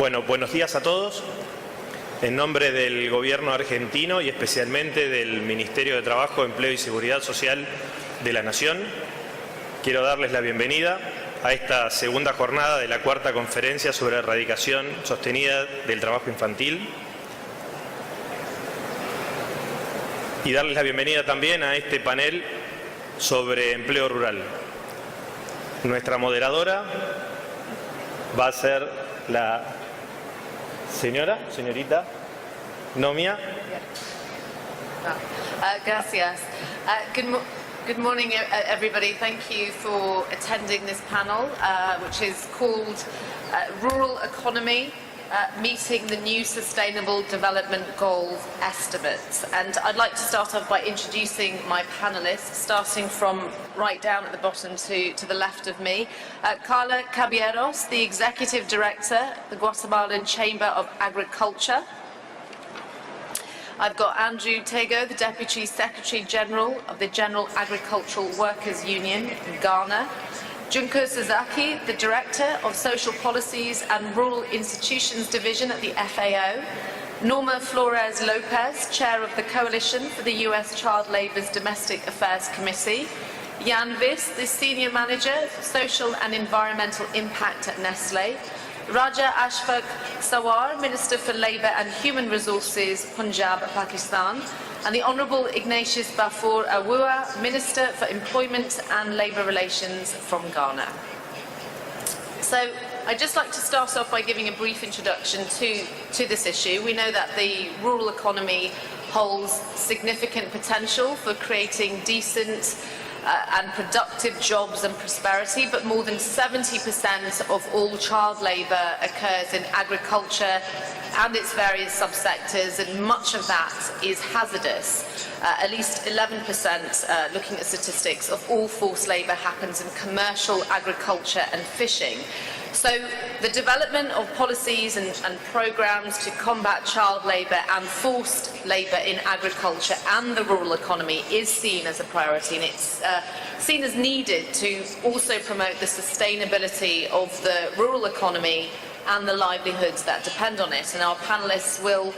Bueno, buenos días a todos. En nombre del Gobierno argentino y especialmente del Ministerio de Trabajo, Empleo y Seguridad Social de la Nación, quiero darles la bienvenida a esta segunda jornada de la cuarta conferencia sobre erradicación sostenida del trabajo infantil. Y darles la bienvenida también a este panel sobre empleo rural. Nuestra moderadora va a ser la señorita Nomia. Gracias. Good morning, everybody. Thank you for attending this panel, which is called Rural Economy, Meeting the New Sustainable Development Goals Estimates. And I'd like to start off by introducing my panelists, starting from right down at the bottom to the left of me. Carla Caballeros, the Executive Director of the Guatemalan Chamber of Agriculture. I've got Andrew Tego, the Deputy Secretary General of the General Agricultural Workers Union in Ghana. Junko Sasaki, the Director of Social Policies and Rural Institutions Division at the FAO. Norma Flores Lopez, Chair of the Coalition for the U.S. Child Labor's Domestic Affairs Committee. Jan Vis, the Senior Manager for Social and Environmental Impact at Nestle. Raja Ashfaq Sawar, Minister for Labour and Human Resources, Punjab, Pakistan. And the Honourable Ignatius Bafour Awua, Minister for Employment and Labour Relations from Ghana. So I'd just like to start off by giving a brief introduction to this issue. We know that the rural economy holds significant potential for creating decent and productive jobs and prosperity, but more than 70% of all child labour occurs in agriculture and its various subsectors, and much of that is hazardous. At least 11%, looking at statistics, of all forced labour happens in commercial agriculture and fishing. So the development of policies and programmes to combat child labour and forced labour in agriculture and the rural economy is seen as a priority, and it's seen as needed to also promote the sustainability of the rural economy and the livelihoods that depend on it. And our panellists will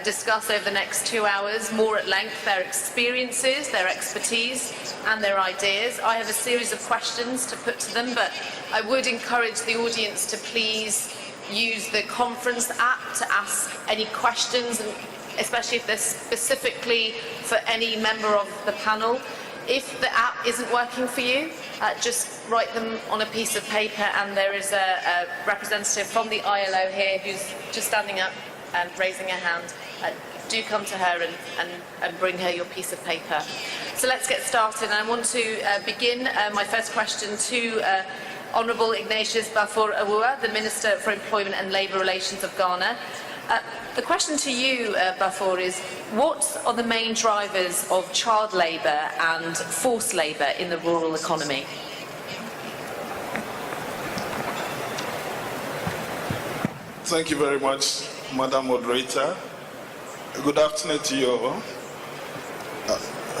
discuss over the next 2 hours more at length their experiences, their expertise and their ideas. I have a series of questions to put to them, but I would encourage the audience to please use the conference app to ask any questions, and especially if they're specifically for any member of the panel. If the app isn't working for you, just write them on a piece of paper, and there is a representative from the ILO here who's just standing up and raising her hand. Do come to her and bring her your piece of paper. So let's get started. I want to begin my first question to Honourable Ignatius Bafour Awua, the Minister for Employment and Labour Relations of Ghana. The question to you, Bafour, is what are the main drivers of child labour and forced labour in the rural economy? Thank you very much, Madam Moderator. Good afternoon to you all.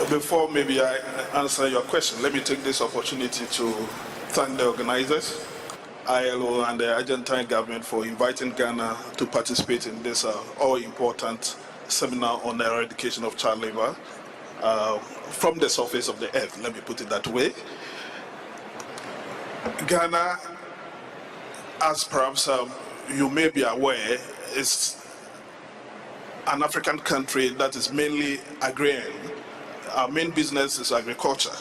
Before maybe I answer your question, let me take this opportunity to thank the organizers, ILO and the Argentine government, for inviting Ghana to participate in this all-important seminar on the eradication of child labor from the surface of the earth, let me put it that way. Ghana, as perhaps you may be aware, is an African country that is mainly agrarian. Our main business is agriculture.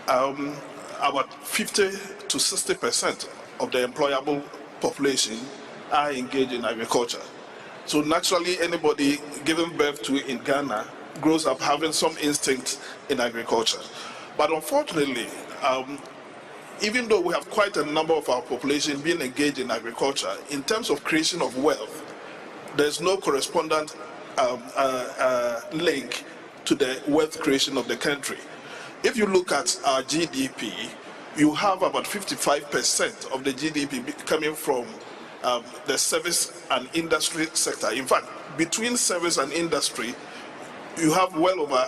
About 50 to 60% of the employable population are engaged in agriculture. So naturally, anybody given birth to in Ghana grows up having some instinct in agriculture. But unfortunately, even though we have quite a number of our population being engaged in agriculture, in terms of creation of wealth, there's no correspondent link to the wealth creation of the country. If you look at our GDP, you have about 55% of the GDP coming from the service and industry sector. In fact, between service and industry, you have well over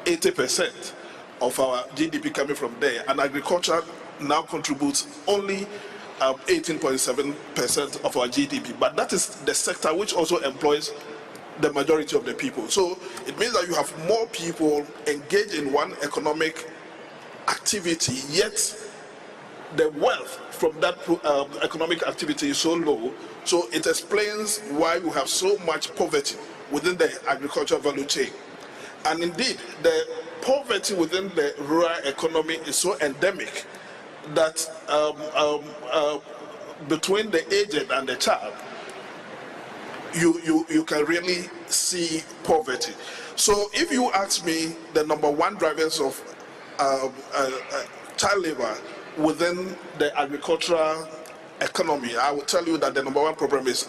80% of our GDP coming from there, and agriculture now contributes only 18.7% of our GDP. But that is the sector which also employs the majority of the people. So it means that you have more people engaged in one economic activity, yet the wealth from that economic activity is so low. So it explains why you have so much poverty within the agricultural value chain. And indeed, the poverty within the rural economy is so endemic that between the aged and the child, you can really see poverty. So if you ask me the number one drivers of child labor within the agricultural economy, I will tell you that the number one problem is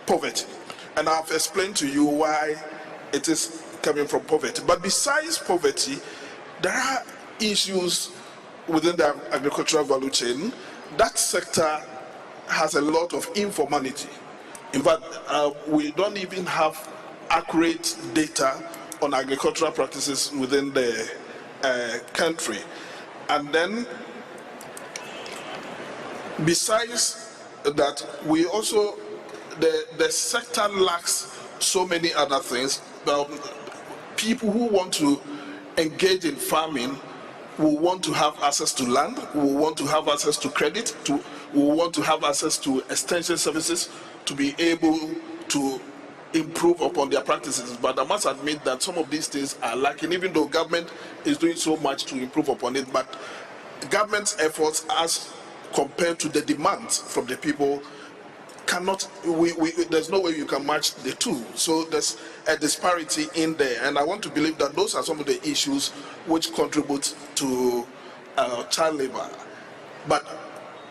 poverty. And I've explained to you why it is coming from poverty. But besides poverty, there are issues within the agricultural value chain. That sector has a lot of informality. In fact, we don't even have accurate data on agricultural practices within the country. And then, besides that, we also, the sector lacks so many other things. People who want to engage in farming will want to have access to land, will want to have access to credit, will want to have access to extension services to be able to improve upon their practices. But I must admit that some of these things are lacking, even though government is doing so much to improve upon it. But government's efforts as compared to the demands from the people cannot, there's no way you can match the two. So there's a disparity in there. And I want to believe that those are some of the issues which contribute to child labor. But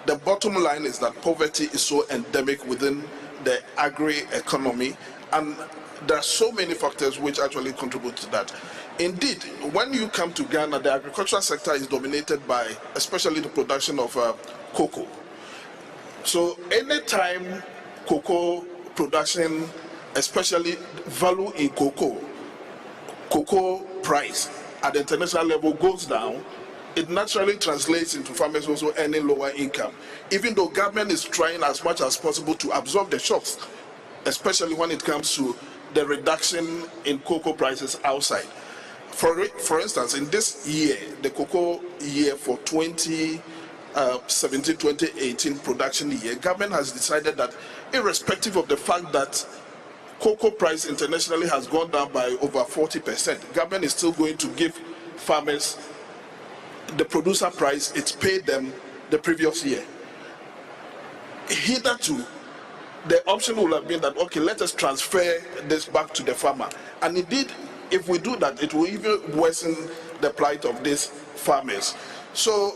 the bottom line is that poverty is so endemic within the agri-economy, and there are so many factors which actually contribute to that. Indeed, when you come to Ghana, the agricultural sector is dominated by especially the production of cocoa. So anytime cocoa production, especially value in cocoa price at the international level goes down, it naturally translates into farmers also earning lower income, even though government is trying as much as possible to absorb the shocks, especially when it comes to the reduction in cocoa prices outside. For instance, in this year, the cocoa year for 2017-2018 production year, government has decided that irrespective of the fact that cocoa price internationally has gone down by over 40%, government is still going to give farmers the producer price it's paid them the previous year. Hitherto, the option would have been that, okay, let us transfer this back to the farmer. And indeed, if we do that, it will even worsen the plight of these farmers. So,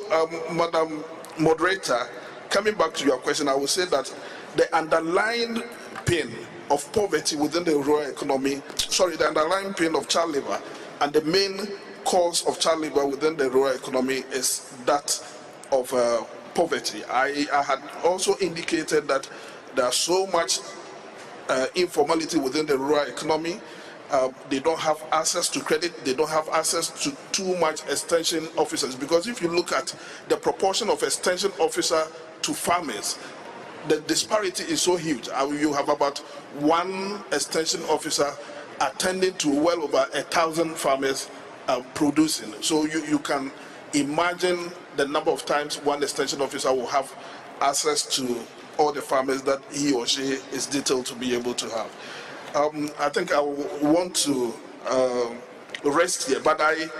Madam Moderator, coming back to your question, I will say that the underlying pain of poverty within the rural economy, the underlying pain of child labor, and the main cause of child labor within the rural economy is that of poverty. I had also indicated that there are so much informality within the rural economy. They don't have access to credit, they don't have access to too much extension officers, because if you look at the proportion of extension officer to farmers, the disparity is so huge. You have about one extension officer attending to well over 1,000 farmers producing. So you can imagine the number of times one extension officer will have access to all the farmers that he or she is detailed to be able to have. I think I want to rest here, but I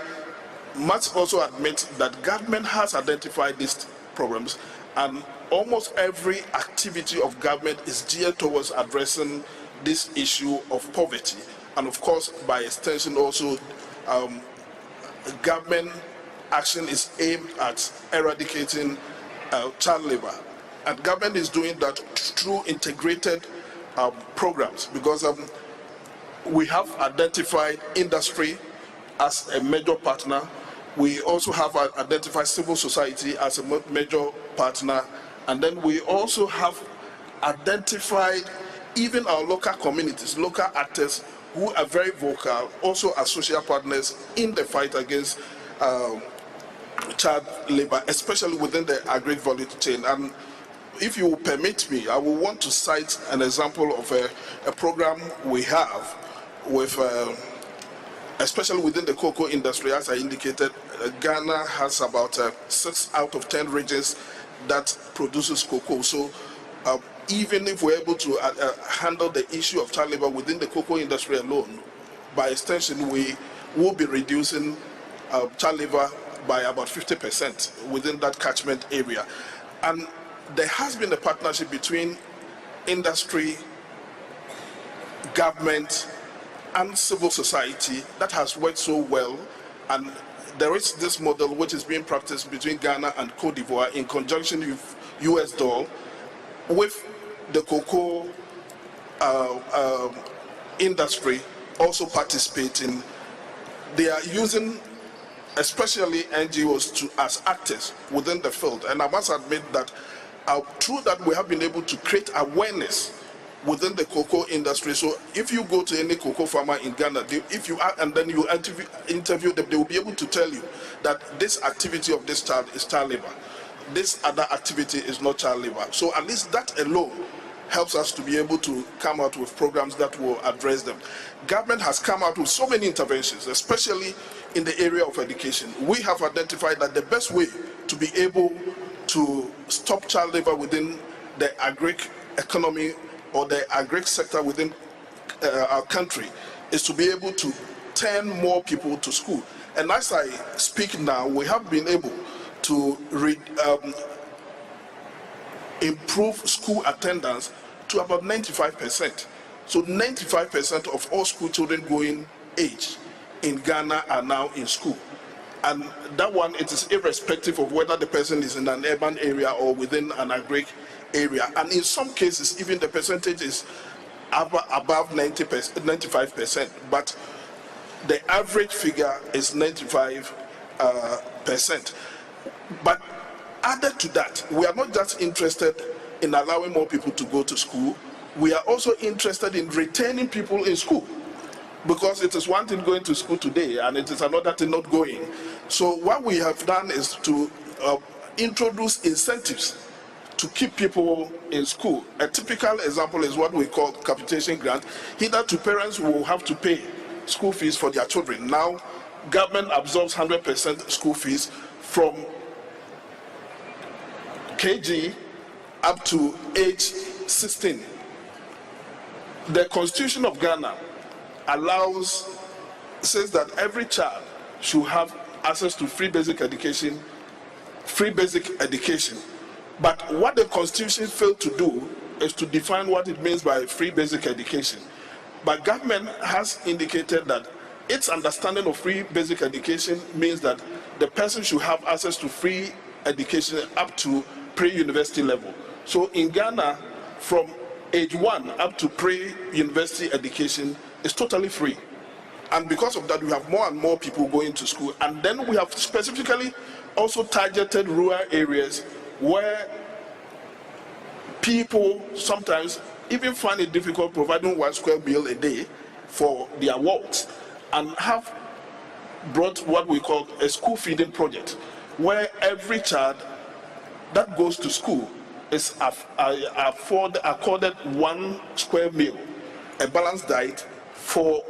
must also admit that government has identified these problems, and almost every activity of government is geared towards addressing this issue of poverty. And of course, by extension also, government action is aimed at eradicating child labor. And government is doing that through integrated programs, because we have identified industry as a major partner. We also have identified civil society as a major partner. And then we also have identified even our local communities, local actors who are very vocal, also as social partners in the fight against child labor, especially within the agri value chain. And if you permit me, I will want to cite an example of a program we have with, especially within the cocoa industry. As I indicated, Ghana has about 6 out of 10 regions that produces cocoa. So even if we're able to handle the issue of child labor within the cocoa industry alone, by extension, we will be reducing child labor by about 50% within that catchment area. And there has been a partnership between industry, government, and civil society that has worked so well. And there is this model which is being practiced between Ghana and Cote d'Ivoire in conjunction with US dollar, with the cocoa industry also participating. They are using especially NGOs as actors within the field. And I must admit that through that we have been able to create awareness within the cocoa industry. So if you go to any cocoa farmer in Ghana, if you are, and then you interview them, they will be able to tell you that this activity of this child is child labor. This other activity is not child labor. So at least that alone helps us to be able to come out with programs that will address them. Government has come out with so many interventions, especially in the area of education. We have identified that the best way to be able to stop child labor within the agri economy or the agri sector within our country is to be able to turn more people to school. And as I speak now, we have been able to improve school attendance to about 95%. So 95% of all school children going age in Ghana are now in school. And that one, it is irrespective of whether the person is in an urban area or within an agri area. And in some cases, even the percentage is above 95%. But the average figure is 95%. But added to that, we are not just interested in allowing more people to go to school. We are also interested in retaining people in school. Because it is one thing going to school today and it is another thing not going. So what we have done is to introduce incentives to keep people in school. A typical example is what we call capitation grant. Hitherto parents will have to pay school fees for their children. Now government absorbs 100% school fees from KG up to age 16. The Constitution of Ghana says that every child should have access to free basic education. But what the Constitution failed to do is to define what it means by free basic education. But government has indicated that its understanding of free basic education means that the person should have access to free education up to pre-university level. So in Ghana, from age 1 up to pre-university education is totally free. And because of that, we have more and more people going to school. And then we have specifically also targeted rural areas where people sometimes even find it difficult providing 1 square meal a day for their walks, and have brought what we call a school feeding project, where every child that goes to school is accorded 1 square meal, a balanced diet for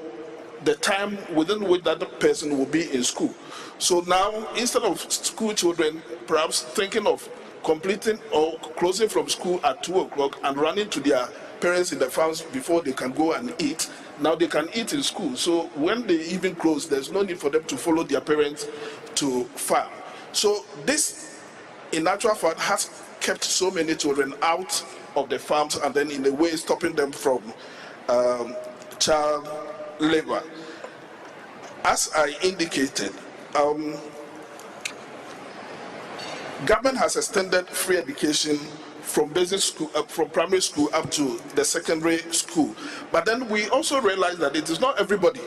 the time within which that person will be in school. So now, instead of school children perhaps thinking of completing or closing from school at 2 o'clock and running to their parents in the farms before they can go and eat, now they can eat in school. So when they even close, there's no need for them to follow their parents to farm. So this, in actual fact, has kept so many children out of the farms and then in a way stopping them from child labor. As I indicated, government has extended free education from basic school, from primary school up to the secondary school. But then we also realize that it is not everybody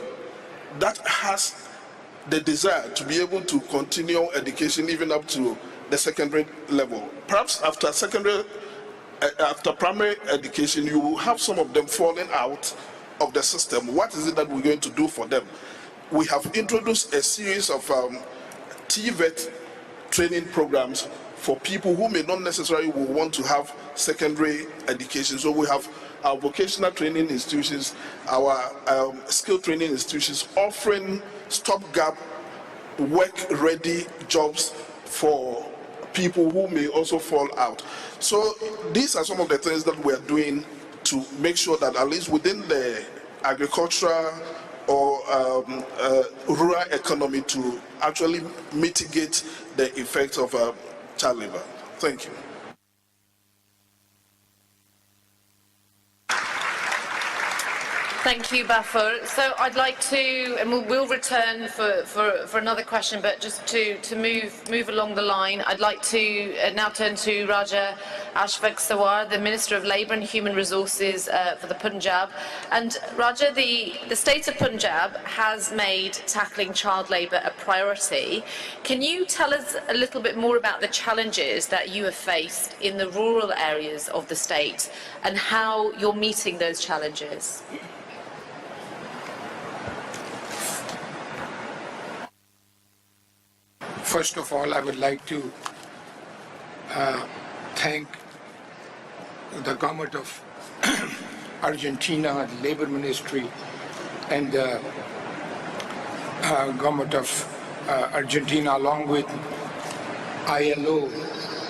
that has the desire to be able to continue education even up to the secondary level. Perhaps after primary education, you will have some of them falling out of the system. What is it that we're going to do for them? We have introduced a series of TVET training programs for people who may not necessarily will want to have secondary education. So we have our vocational training institutions, our skill training institutions offering stopgap work-ready jobs for people who may also fall out. So these are some of the things that we are doing to make sure that at least within the agricultural or rural economy to actually mitigate the effects of child labor. Thank you. Thank you, Bafur. So I'd like to, and we'll return for another question, but just to move along the line, I'd like to now turn to Raja Ashfaq Sawar, the Minister of Labour and Human Resources for the Punjab. And Raja, the state of Punjab has made tackling child labour a priority. Can you tell us a little bit more about the challenges that you have faced in the rural areas of the state and how you're meeting those challenges? First of all, I would like to thank the government of Argentina, the Labor Ministry, and the government of Argentina, along with ILO,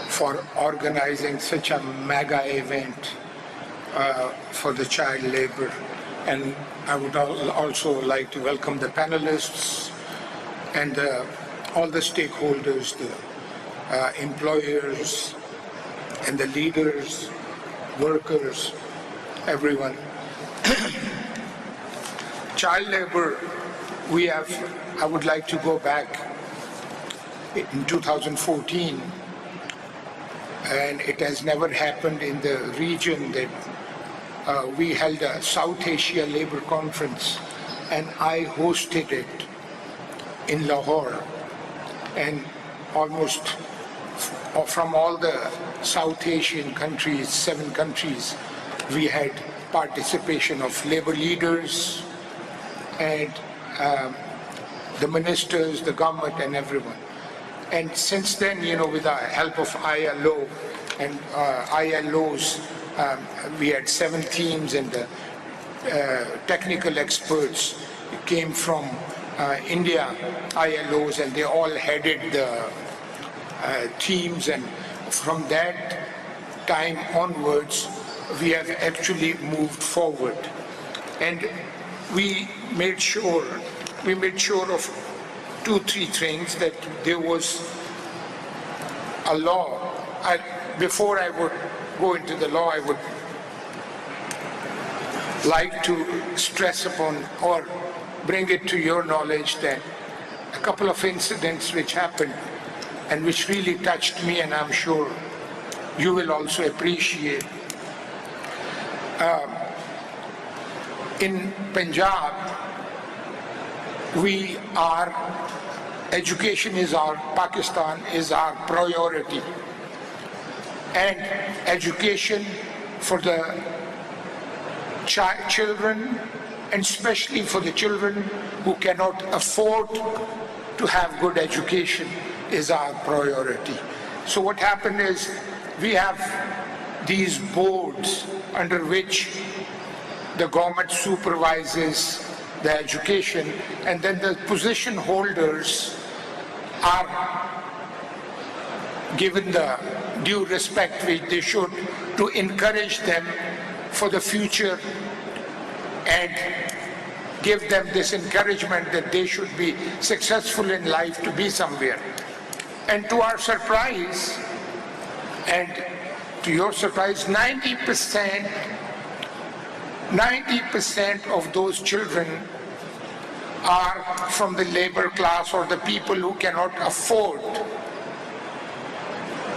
for organizing such a mega event for the child labor. And I would also like to welcome the panelists and all the stakeholders, the employers and the leaders, workers, everyone. Child labor, I would like to go back in 2014, and it has never happened in the region that we held a South Asia Labor Conference, and I hosted it in Lahore. And almost from all the South Asian countries, 7 countries, we had participation of labor leaders and the ministers, the government, and everyone. And since then, with the help of ILO and ILOs, we had 7 teams, and the technical experts came from India, ILOs, and they all headed the teams, and from that time onwards we have actually moved forward, and we made sure of 2-3 things, that there was a law. Before I would go into the law, I would like to stress upon or bring it to your knowledge that a couple of incidents which happened and which really touched me, and I'm sure you will also appreciate. In Punjab, education is Pakistan is our priority, and education for the children, and especially for the children who cannot afford to have good education, is our priority. So what happened is, we have these boards under which the government supervises the education, and then the position holders are given the due respect which they should, to encourage them for the future and give them this encouragement that they should be successful in life to be somewhere. And to our surprise, and to your surprise, 90% of those children are from the labor class, or the people who cannot afford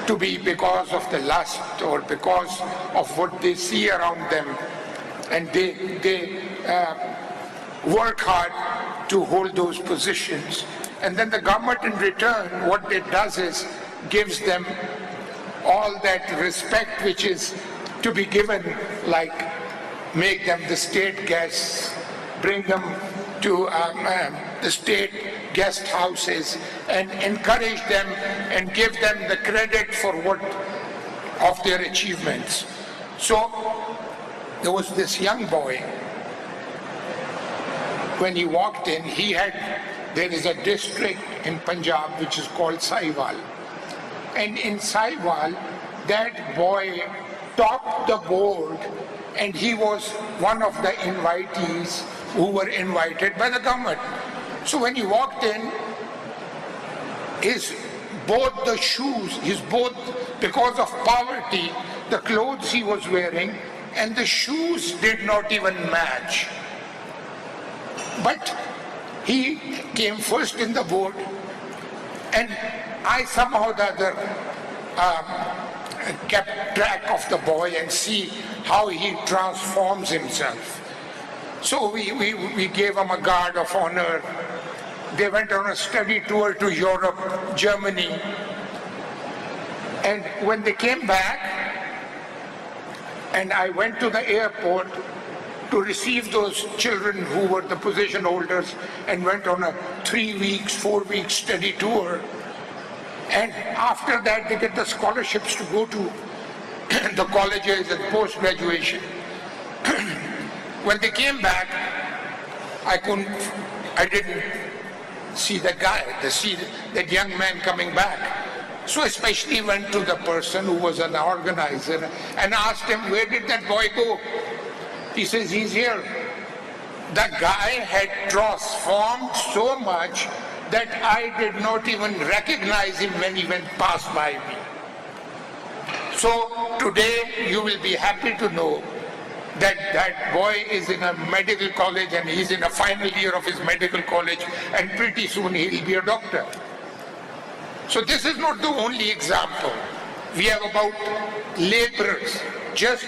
to be, because of the lust or because of what they see around them, and they work hard to hold those positions. And then the government in return, what it does is gives them all that respect which is to be given, like make them the state guests, bring them to the state guest houses and encourage them and give them the credit for what of their achievements. So there was this young boy. When he walked in, there is a district in Punjab which is called Sahiwal. And in Sahiwal, that boy topped the board, and he was one of the invitees who were invited by the government. So when he walked in, because of poverty, the clothes he was wearing and the shoes did not even match. But he came first in the board, and I somehow or the other kept track of the boy and see how he transforms himself. So we gave him a guard of honor. They went on a study tour to Europe, Germany. And when they came back, and I went to the airport to receive those children who were the position holders and went on a 4-week study tour. And after that, they get the scholarships to go to the colleges and post-graduation. When they came back, I didn't see the guy, that young man coming back. So I especially went to the person who was an organizer and asked him, where did that boy go? He says, he's here. The guy had transformed so much that I did not even recognize him when he went past by me. So today you will be happy to know that that boy is in a medical college and he's in a final year of his medical college, and pretty soon he'll be a doctor. So this is not the only example. We have about laborers, just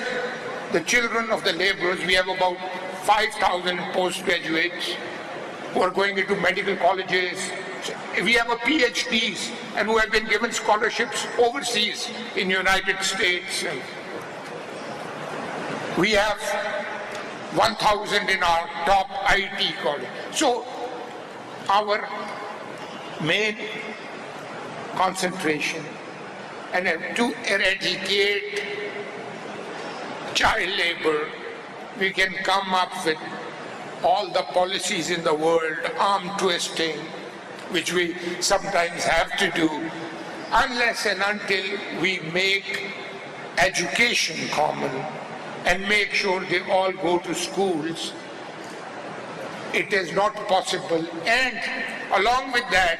the children of the laborers. We have about 5,000 postgraduates who are going into medical colleges. We have a PhDs and who have been given scholarships overseas in United States. We have 1,000 in our top IT college. So our main concentration and to eradicate child labor, we can come up with all the policies in the world, arm twisting, which we sometimes have to do, unless and until we make education common and make sure they all go to schools. It is not possible. And along with that,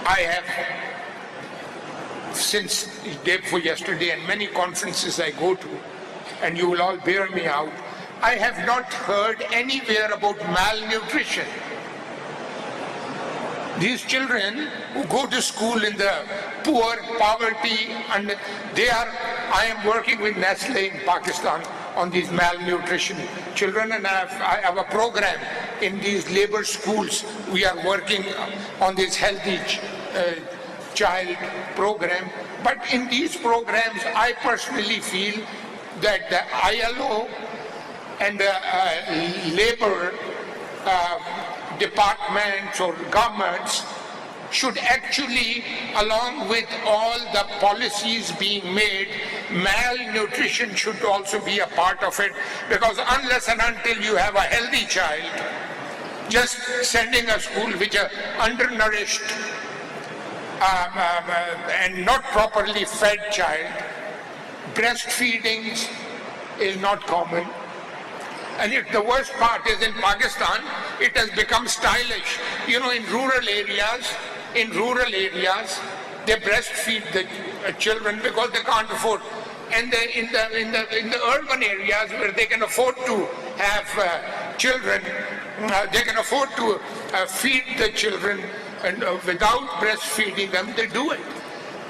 I have, since the day before yesterday and many conferences I go to, and you will all bear me out, I have not heard anywhere about malnutrition. These children who go to school in the poor, poverty, and I am working with Nestle in Pakistan on these malnutrition children, and I have a program in these labor schools. We are working on this healthy child program. But in these programs, I personally feel that the ILO and the labor departments or governments should actually, along with all the policies being made, malnutrition should also be a part of it, because unless and until you have a healthy child, just sending a school which are undernourished and not properly fed child, breastfeeding is not common. And the worst part is in Pakistan, it has become stylish. You know, in rural areas, they breastfeed the children because they can't afford. And in the urban areas where they can afford to have children, they can afford to feed the children, and without breastfeeding them, they do it.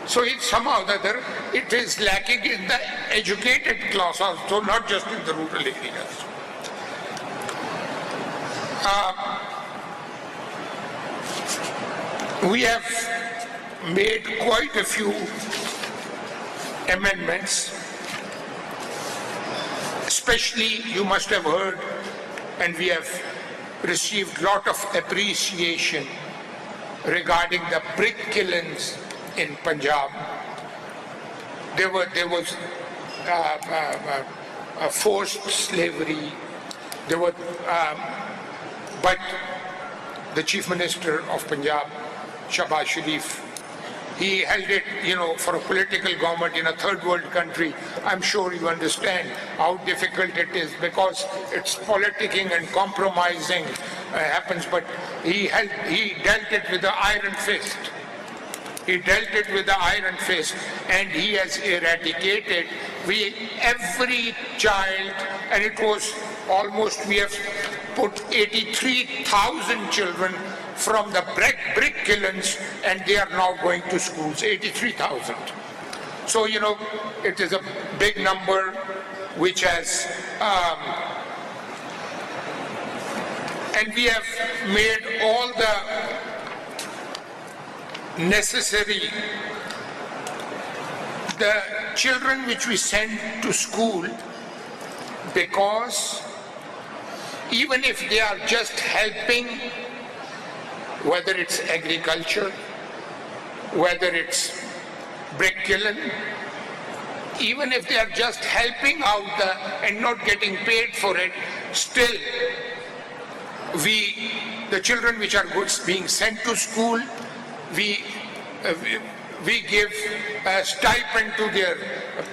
So it's somehow or other, it is lacking in the educated class also, not just in the rural areas. We have made quite a few amendments, especially you must have heard, and we have received a lot of appreciation regarding the brick kilns in Punjab. There was forced slavery. But the Chief Minister of Punjab, Shahbaz Sharif, he held it, for a political government in a third world country. I'm sure you understand how difficult it is because it's politicking and compromising happens, but he dealt it with the iron fist. He dealt it with the iron fist, and he has eradicated every child, and it was almost, we have put 83,000 children from the brick kilns, and they are now going to schools, 83,000. So, it is a big number which has, and we have made all the necessary, the children which we send to school, because even if they are just helping, whether it's agriculture, whether it's brick kiln, even if they are just helping out and not getting paid for it, still the children which are being sent to school, we give a stipend to their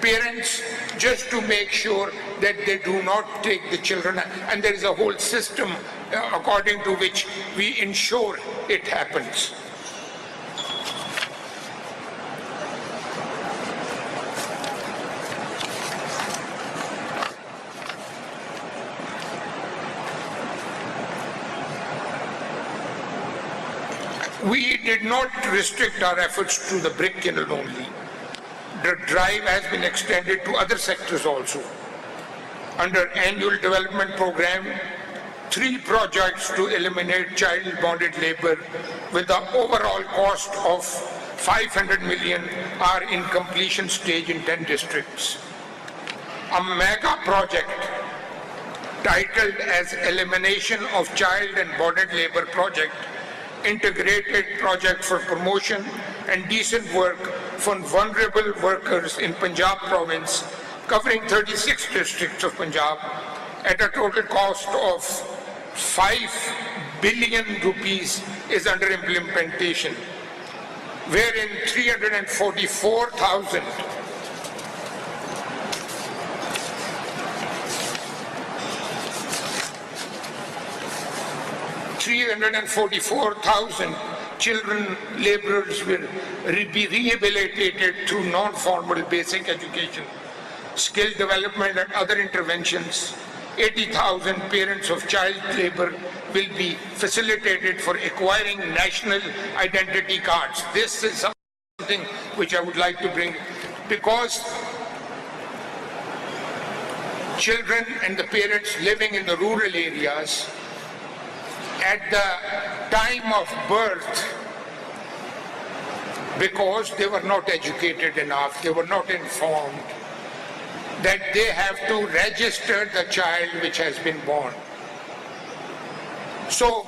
parents just to make sure that they do not take the children, and there is a whole system according to which we ensure it happens. We did not restrict our efforts to the brick kiln only. The drive has been extended to other sectors also. Under annual development program, 3 projects to eliminate child bonded labor with the overall cost of 500 million are in completion stage in 10 districts. A mega project titled as Elimination of Child and Bonded Labor Project, integrated project for promotion and decent work for vulnerable workers in Punjab province, covering 36 districts of Punjab, at a total cost of 5 billion rupees is under implementation, wherein 344,000 children laborers will be rehabilitated through non-formal basic education, skill development and other interventions. 80,000 parents of child labor will be facilitated for acquiring national identity cards. This is something which I would like to bring, because children and the parents living in the rural areas, at the time of birth, because they were not educated enough, they were not informed, that they have to register the child which has been born. So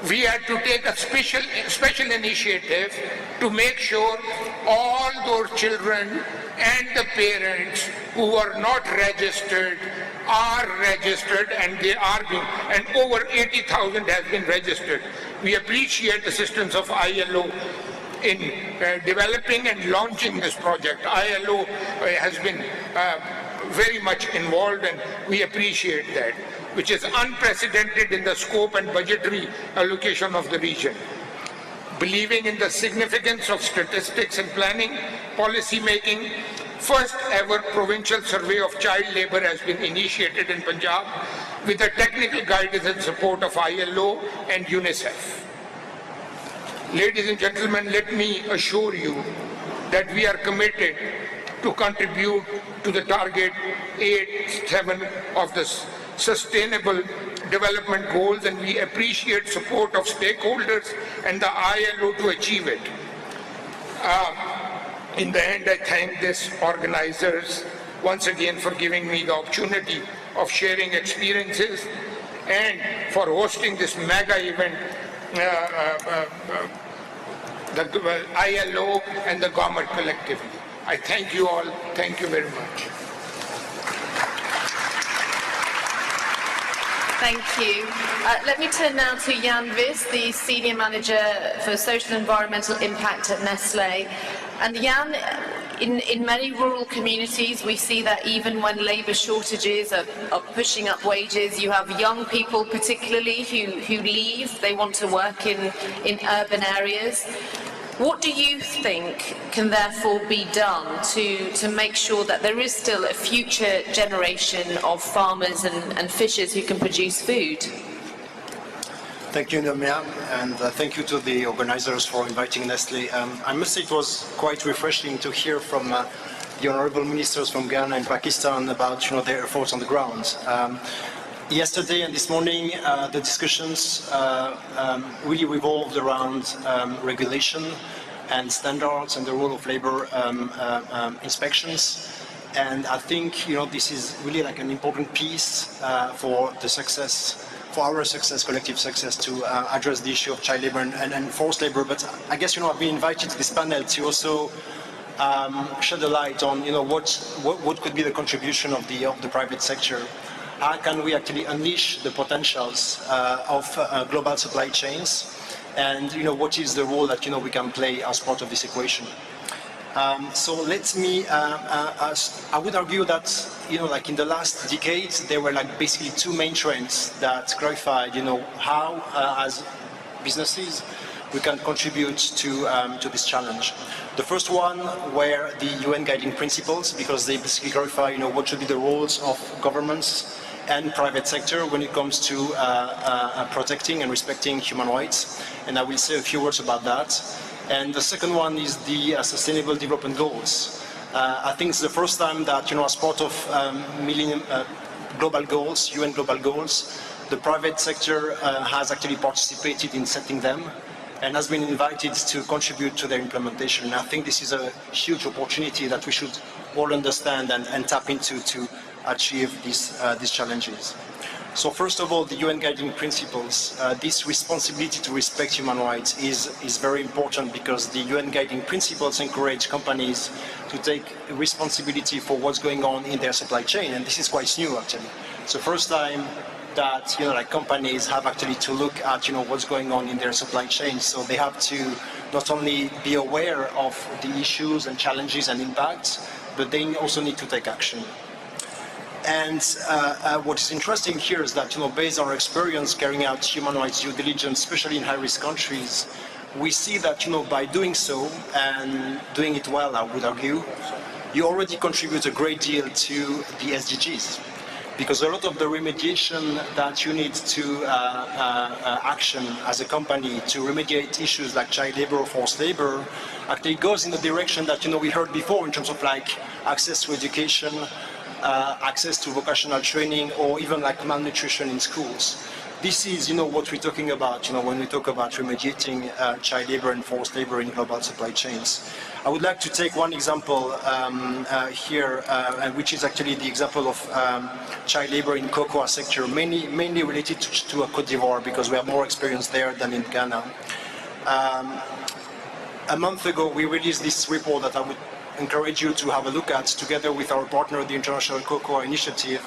we had to take a special initiative to make sure all those children and the parents who are not registered are registered, and they are being, and over 80,000 has been registered. We appreciate the assistance of ILO in developing and launching this project. ILO has been very much involved, and we appreciate that, which is unprecedented in the scope and budgetary allocation of the region. Believing in the significance of statistics and planning, policy making, first ever provincial survey of child labor has been initiated in Punjab with the technical guidance and support of ILO and UNICEF. Ladies and gentlemen, let me assure you that we are committed to contribute to the target 8.7 of the Sustainable Development Goals, and we appreciate support of stakeholders and the ILO to achieve it. In the end, I thank these organizers once again for giving me the opportunity of sharing experiences and for hosting this mega event, the ILO and the government collectively. I thank you all. Thank you very much. Thank you. Let me turn now to Jan Vis, the Senior Manager for Social and Environmental Impact at Nestlé. And Jan, in many rural communities, we see that even when labour shortages are pushing up wages, you have young people particularly who leave, they want to work in urban areas. What do you think can therefore be done to make sure that there is still a future generation of farmers and fishers who can produce food? Thank you, Nomia, and thank you to the organizers for inviting Nestlé. I must say it was quite refreshing to hear from the honorable ministers from Ghana and Pakistan about their efforts on the ground. Yesterday and this morning, the discussions really revolved around regulation and standards and the role of labor inspections. And I think this is really like an important piece for the success, for our success, collective success, to address the issue of child labor and forced labor. But I guess I've been invited to this panel to also shed a light on what could be the contribution of the private sector. How can we actually unleash the potentials of global supply chains, and what is the role that we can play as part of this equation? So let me. I would argue that like in the last decade, there were like basically two main trends that clarified how as businesses we can contribute to this challenge. The first one were the UN guiding principles, because they basically clarify what should be the roles of governments and private sector when it comes to protecting and respecting human rights. And I will say a few words about that. And the second one is the Sustainable Development Goals. I think it's the first time that, as part of Millennium Global Goals, UN Global Goals, the private sector has actually participated in setting them and has been invited to contribute to their implementation. And I think this is a huge opportunity that we should all understand and tap into to achieve these challenges. So first of all, the UN guiding principles, this responsibility to respect human rights is very important, because the UN guiding principles encourage companies to take responsibility for what's going on in their supply chain, and this is quite new actually. It's the first time that like companies have actually to look at what's going on in their supply chain, so they have to not only be aware of the issues and challenges and impacts, but they also need to take action. And what is interesting here is that, based on our experience carrying out human rights due diligence, especially in high-risk countries, we see that, by doing so and doing it well, I would argue, you already contribute a great deal to the SDGs. Because a lot of the remediation that you need to action as a company to remediate issues like child labor or forced labor actually goes in the direction that, we heard before in terms of like access to education, access to vocational training, or even like malnutrition in schools. This is, what we're talking about, when we talk about remediating child labor and forced labor in global supply chains. I would like to take one example here, which is actually the example of child labor in cocoa sector, mainly related to Côte d'Ivoire, because we have more experience there than in Ghana. A month ago, we released this report that I would encourage you to have a look at, together with our partner, the International Cocoa Initiative,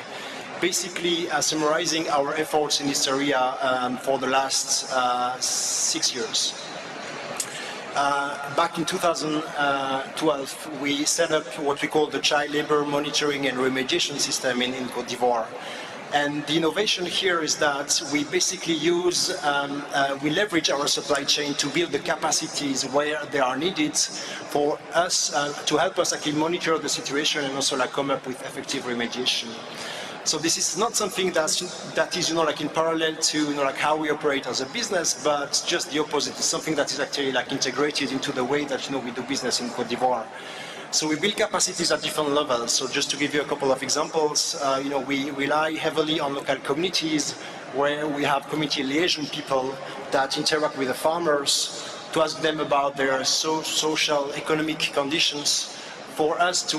basically summarizing our efforts in this area for the last 6 years. Back in 2012, we set up what we call the Child Labor Monitoring and Remediation System in Côte d'Ivoire. And the innovation here is that we basically we leverage our supply chain to build the capacities where they are needed for us to help us actually monitor the situation and also like come up with effective remediation. So this is not something that is like in parallel to like how we operate as a business, but just the opposite. It's something that is actually like integrated into the way that we do business in Côte d'Ivoire. So we build capacities at different levels. So just to give you a couple of examples, we rely heavily on local communities, where we have community liaison people that interact with the farmers to ask them about their social, economic conditions for us to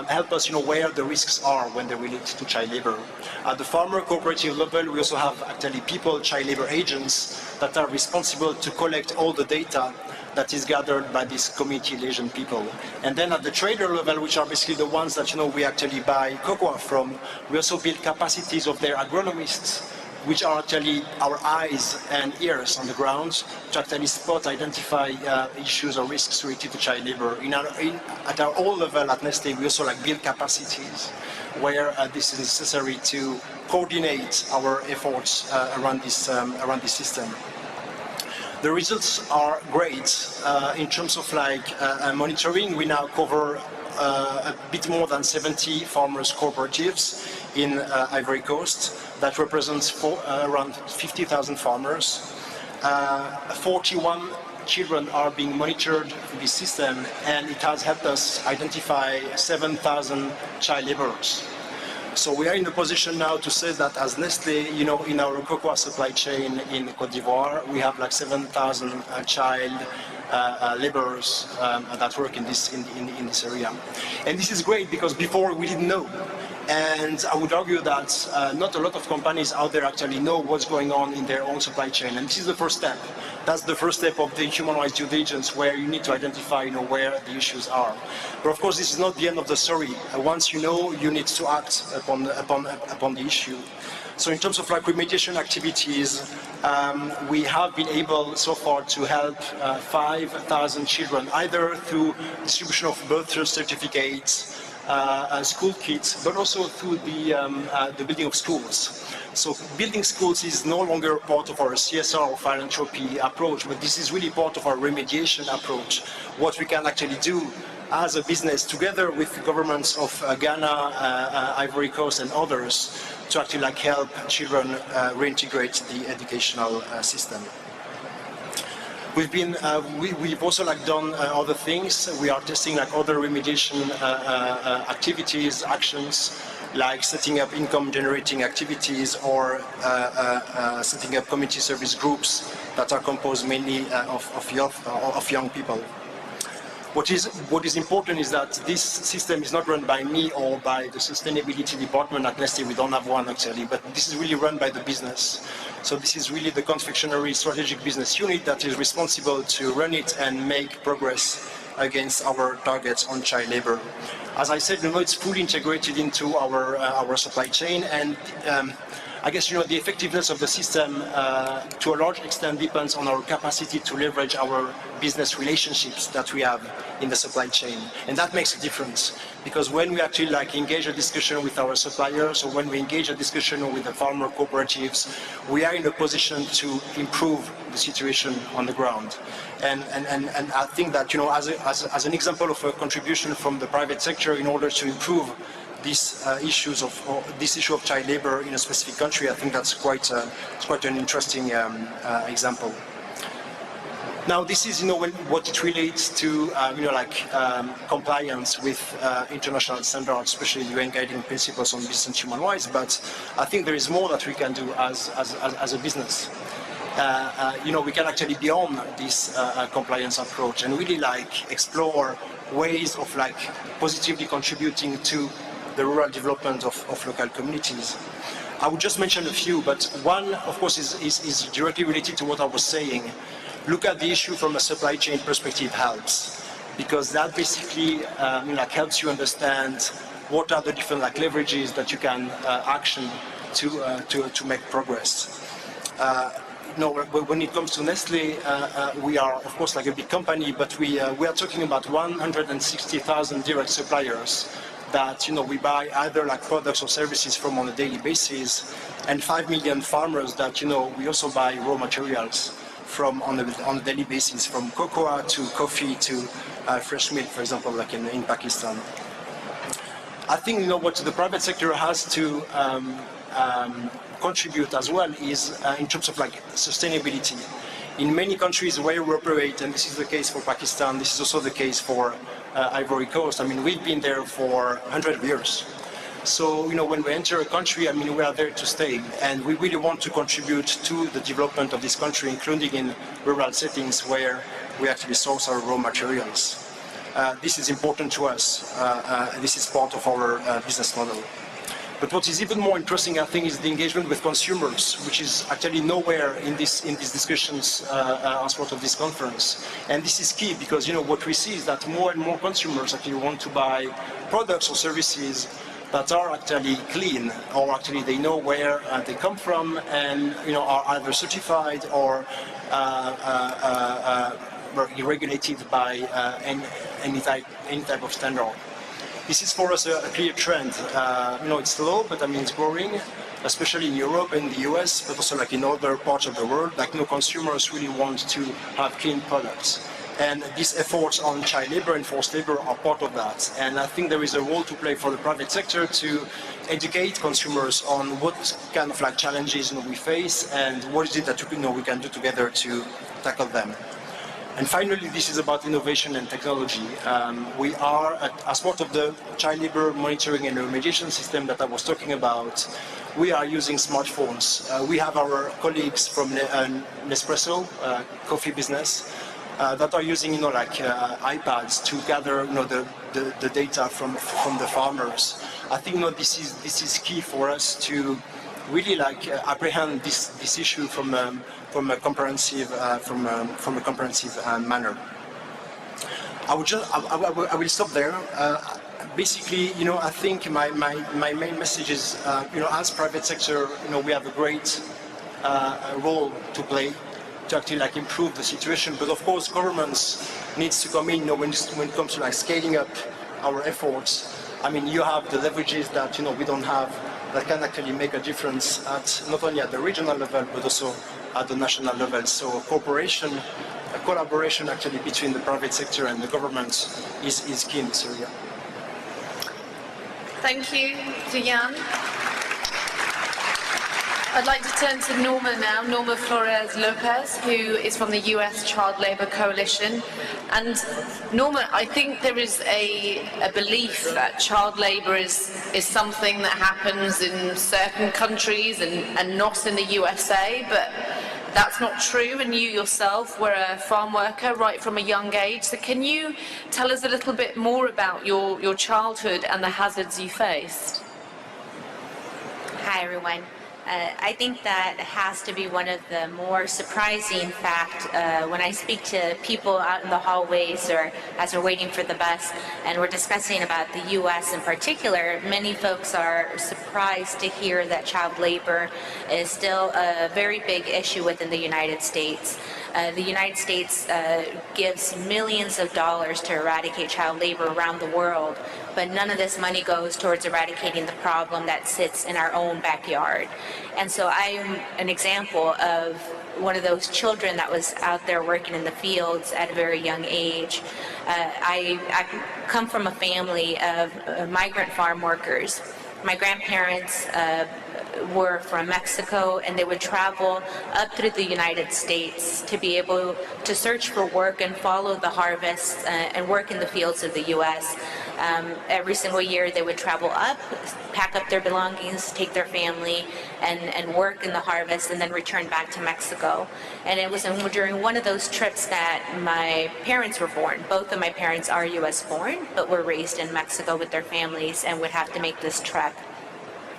help us, where the risks are when they relate to child labor. At the farmer cooperative level, we also have actually people, child labor agents, that are responsible to collect all the data that is gathered by these community Asian people. And then at the trader level, which are basically the ones that, we actually buy cocoa from, we also build capacities of their agronomists, which are actually our eyes and ears on the ground to actually spot, identify issues or risks related to child labor. At our own level at Nestle, we also build capacities where this is necessary to coordinate our efforts around this system. The results are great in terms of monitoring. We now cover a bit more than 70 farmers cooperatives in Ivory Coast. That represents around 50,000 farmers. 41 children are being monitored in this system, and it has helped us identify 7,000 child laborers. So we are in a position now to say that as Nestle, in our cocoa supply chain in Côte d'Ivoire, we have 7,000 child laborers that work in this area. And this is great because before we didn't know. And I would argue that not a lot of companies out there actually know what's going on in their own supply chain. And this is the first step. That's the first step of the human rights due diligence, where you need to identify where the issues are. But of course, this is not the end of the story. Once you know, you need to act upon the issue. So in terms of remediation activities, we have been able so far to help 5,000 children, either through distribution of birth certificates, school kits, but also through the building of schools. So building schools is no longer part of our CSR or philanthropy approach, but this is really part of our remediation approach. What we can actually do as a business, together with the governments of Ghana, Ivory Coast, and others, to actually help children reintegrate the educational system. We've also done other things. We are testing other remediation activities, actions, like setting up income-generating activities or setting up community service groups that are composed mainly of young people. What is important is that this system is not run by me or by the sustainability department at Nestle. We don't have one actually, but this is really run by the business. So this is really the confectionery strategic business unit that is responsible to run it and make progress against our targets on child labor. As I said, it's fully integrated into our supply chain, and I guess the effectiveness of the system to a large extent depends on our capacity to leverage our business relationships that we have in the supply chain, and that makes a difference. Because when we actually engage a discussion with our suppliers, or when we engage a discussion with the farmer cooperatives, we are in a position to improve the situation on the ground. And I think that as an example of a contribution from the private sector in order to improve these this issue of child labor in a specific country, I think that's quite an interesting example. Now, this is what it relates to compliance with international standards, especially UN guiding principles on business and human rights. But I think there is more that we can do as a business. We can actually be on this compliance approach and really explore ways of positively contributing to the rural development of local communities. I would just mention a few, but one, of course, is directly related to what I was saying. Look at the issue from a supply chain perspective helps, because that basically helps you understand what are the different leverages that you can action to make progress. When it comes to Nestle, we are of course a big company, but we are talking about 160,000 direct suppliers that we buy either products or services from on a daily basis, and 5 million farmers that we also buy raw materials from on a daily basis, from cocoa to coffee to fresh milk, for example, in Pakistan. I think what the private sector has to contribute as well is in terms of sustainability. In many countries where we operate, and this is the case for Pakistan, this is also the case for Ivory Coast. We've been there for 100 years. So, when we enter a country, we are there to stay, and we really want to contribute to the development of this country, including in rural settings where we actually source our raw materials. this is important to us. This is part of our business model. But what is even more interesting, I think, is the engagement with consumers, which is actually nowhere in these discussions as part of this conference. And this is key because, you know, what we see is that more and more consumers actually want to buy products or services that are actually clean, or actually they know where they come from, and, you know, are either certified or regulated by any type of standard. This is for us a clear trend. You know, it's slow, but I mean it's growing, especially in Europe and the US, but also like in other parts of the world. Like, you know, consumers really want to have clean products. And these efforts on child labor and forced labor are part of that. And I think there is a role to play for the private sector to educate consumers on what kind of like challenges, you know, we face and what is it that we can do together to tackle them. And finally, this is about innovation and technology. We are, as part of the child labor monitoring and remediation system that I was talking about, we are using smartphones. We have our colleagues from Nespresso, coffee business, that are using, you know, like iPads to gather, you know, the data from the farmers. I think, you know, this is key for us to really like apprehend this issue from a comprehensive manner. I will stop there. Basically, you know, I think my main message is, you know, as private sector, you know, we have a great role to play to actually like improve the situation. But of course, governments needs to come in, you know, when it comes to like scaling up our efforts. I mean, you have the leverages that, you know, we don't have, that can actually make a difference at not only at the regional level but also at the national level. So cooperation, collaboration actually between the private sector and the government is key in this area. Thank you to Jan. I'd like to turn to Norma now, Norma Flores Lopez, who is from the US Child Labour Coalition. And Norma, I think there is a belief that child labour is something that happens in certain countries and not in the USA, but that's not true, and you yourself were a farm worker right from a young age. So can you tell us a little bit more about your childhood and the hazards you faced? Hi, everyone. I think that has to be one of the more surprising facts when I speak to people out in the hallways or as we're waiting for the bus and we're discussing about the U.S. in particular. Many folks are surprised to hear that child labor is still a very big issue within the United States. The United States gives millions of dollars to eradicate child labor around the world, but none of this money goes towards eradicating the problem that sits in our own backyard. And so I am an example of one of those children that was out there working in the fields at a very young age. I come from a family of migrant farm workers. My grandparents were from Mexico, and they would travel up through the United States to be able to search for work and follow the harvest and work in the fields of the U.S. Every single year they would travel up, pack up their belongings, take their family, and work in the harvest, and then return back to Mexico. And it was during one of those trips that my parents were born. Both of my parents are U.S. born, but were raised in Mexico with their families and would have to make this trek.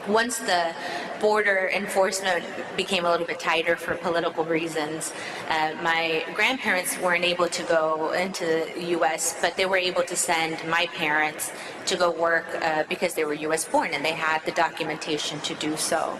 Once the border enforcement became a little bit tighter for political reasons, my grandparents weren't able to go into the U.S., but they were able to send my parents to go work because they were U.S. born and they had the documentation to do so.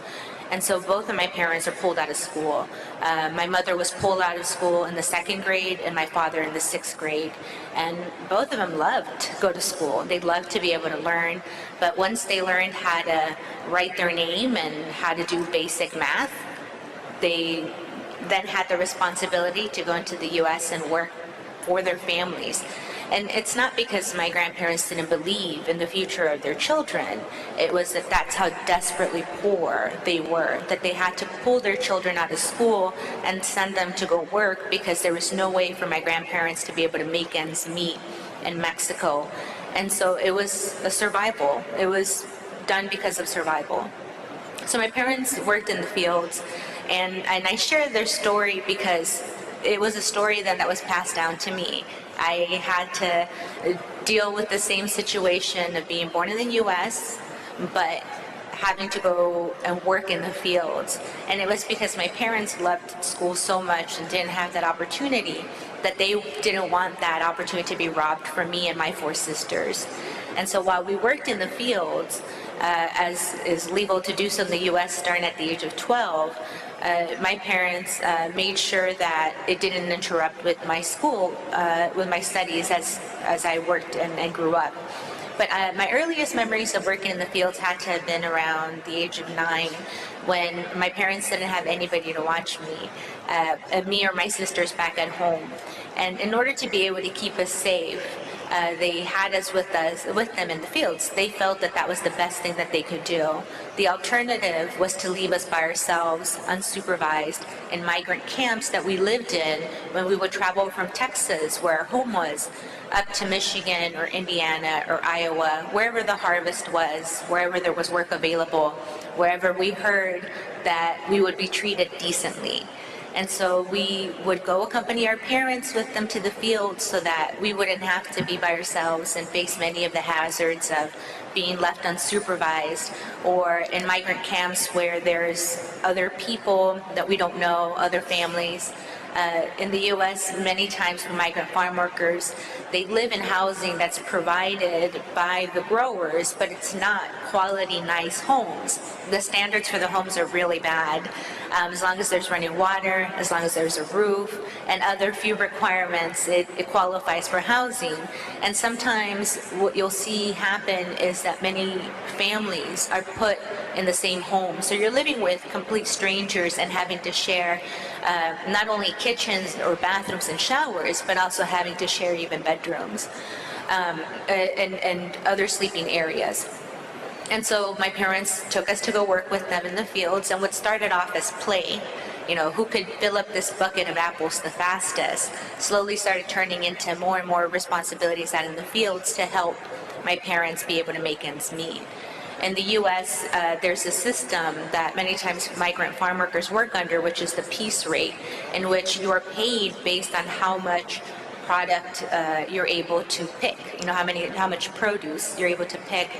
And so both of my parents are pulled out of school. My mother was pulled out of school in the 2nd grade and my father in the 6th grade. And both of them loved to go to school. They loved to be able to learn. But once they learned how to write their name and how to do basic math, they then had the responsibility to go into the U.S. and work for their families. And it's not because my grandparents didn't believe in the future of their children. It was that that's how desperately poor they were, that they had to pull their children out of school and send them to go work because there was no way for my grandparents to be able to make ends meet in Mexico. And so it was a survival. It was done because of survival. So my parents worked in the fields, and I share their story because it was a story then that was passed down to me. I had to deal with the same situation of being born in the U.S., but having to go and work in the fields. And it was because my parents loved school so much and didn't have that opportunity that they didn't want that opportunity to be robbed from me and my 4 sisters. And so while we worked in the fields, as is legal to do so in the U.S. starting at the age of 12, my parents made sure that it didn't interrupt with my school, with my studies as I worked and grew up. But my earliest memories of working in the fields had to have been around the age of 9, when my parents didn't have anybody to watch me or my sisters back at home. And in order to be able to keep us safe, they had us with them in the fields. They felt that that was the best thing that they could do. The alternative was to leave us by ourselves, unsupervised, in migrant camps that we lived in when we would travel from Texas, where our home was, up to Michigan or Indiana or Iowa, wherever the harvest was, wherever there was work available, wherever we heard that we would be treated decently. And so we would go accompany our parents with them to the field so that we wouldn't have to be by ourselves and face many of the hazards of being left unsupervised, or in migrant camps where there's other people that we don't know, other families. In the U.S., many times for migrant farm workers, they live in housing that's provided by the growers, but it's not quality, nice homes. The standards for the homes are really bad. As long as there's running water, as long as there's a roof, and other few requirements, it qualifies for housing. And sometimes what you'll see happen is that many families are put in the same home. So you're living with complete strangers and having to share not only kitchens or bathrooms and showers, but also having to share even bedrooms and other sleeping areas. And so my parents took us to go work with them in the fields, and what started off as play, who could fill up this bucket of apples the fastest, slowly started turning into more and more responsibilities out in the fields to help my parents be able to make ends meet. In the U.S., there's a system that many times migrant farm workers work under, which is the piece rate, in which you are paid based on how much product you're able to pick, how much produce you're able to pick.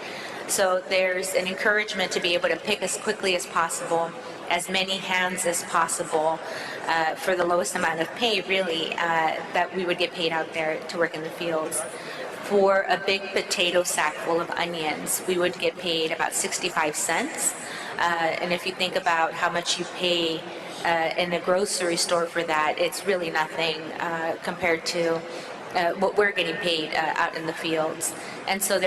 So there's an encouragement to be able to pick as quickly as possible, as many hands as possible, for the lowest amount of pay, really, that we would get paid out there to work in the fields. For a big potato sack full of onions, we would get paid about 65 cents. And if you think about how much you pay in a grocery store for that, it's really nothing compared to what we're getting paid out in the fields. And so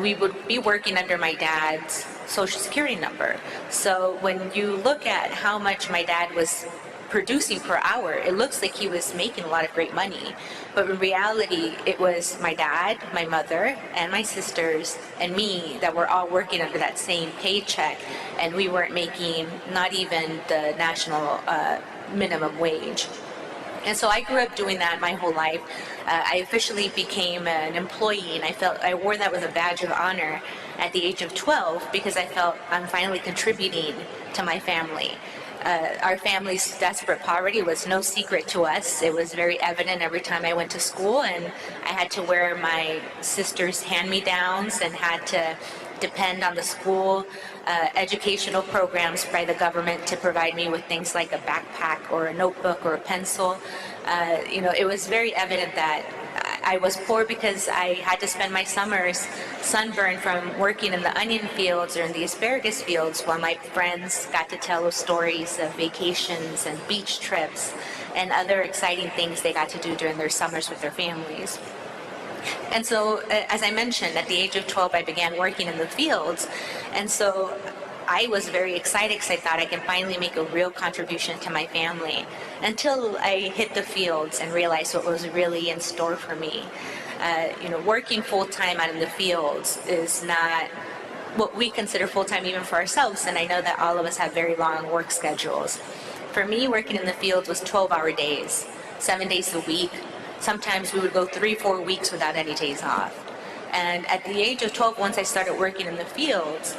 we would be working under my dad's Social Security number. So when you look at how much my dad was producing per hour, it looks like he was making a lot of great money. But in reality, it was my dad, my mother, and my sisters, and me that were all working under that same paycheck, and we weren't making not even the national minimum wage. And so I grew up doing that my whole life. I officially became an employee, and I wore that with a badge of honor at the age of 12 because I felt I'm finally contributing to my family. Our family's desperate poverty was no secret to us. It was very evident every time I went to school, and I had to wear my sister's hand-me-downs and had to depend on the school educational programs by the government to provide me with things like a backpack or a notebook or a pencil. It was very evident that I was poor because I had to spend my summers sunburned from working in the onion fields or in the asparagus fields, while my friends got to tell us stories of vacations and beach trips and other exciting things they got to do during their summers with their families. And so, as I mentioned, at the age of 12, I began working in the fields. And so I was very excited because I thought I can finally make a real contribution to my family, until I hit the fields and realized what was really in store for me. Working full-time out in the fields is not what we consider full-time even for ourselves, and I know that all of us have very long work schedules. For me, working in the fields was 12-hour days, 7 days a week. Sometimes we would go 3-4 weeks without any days off. And at the age of 12, once I started working in the fields,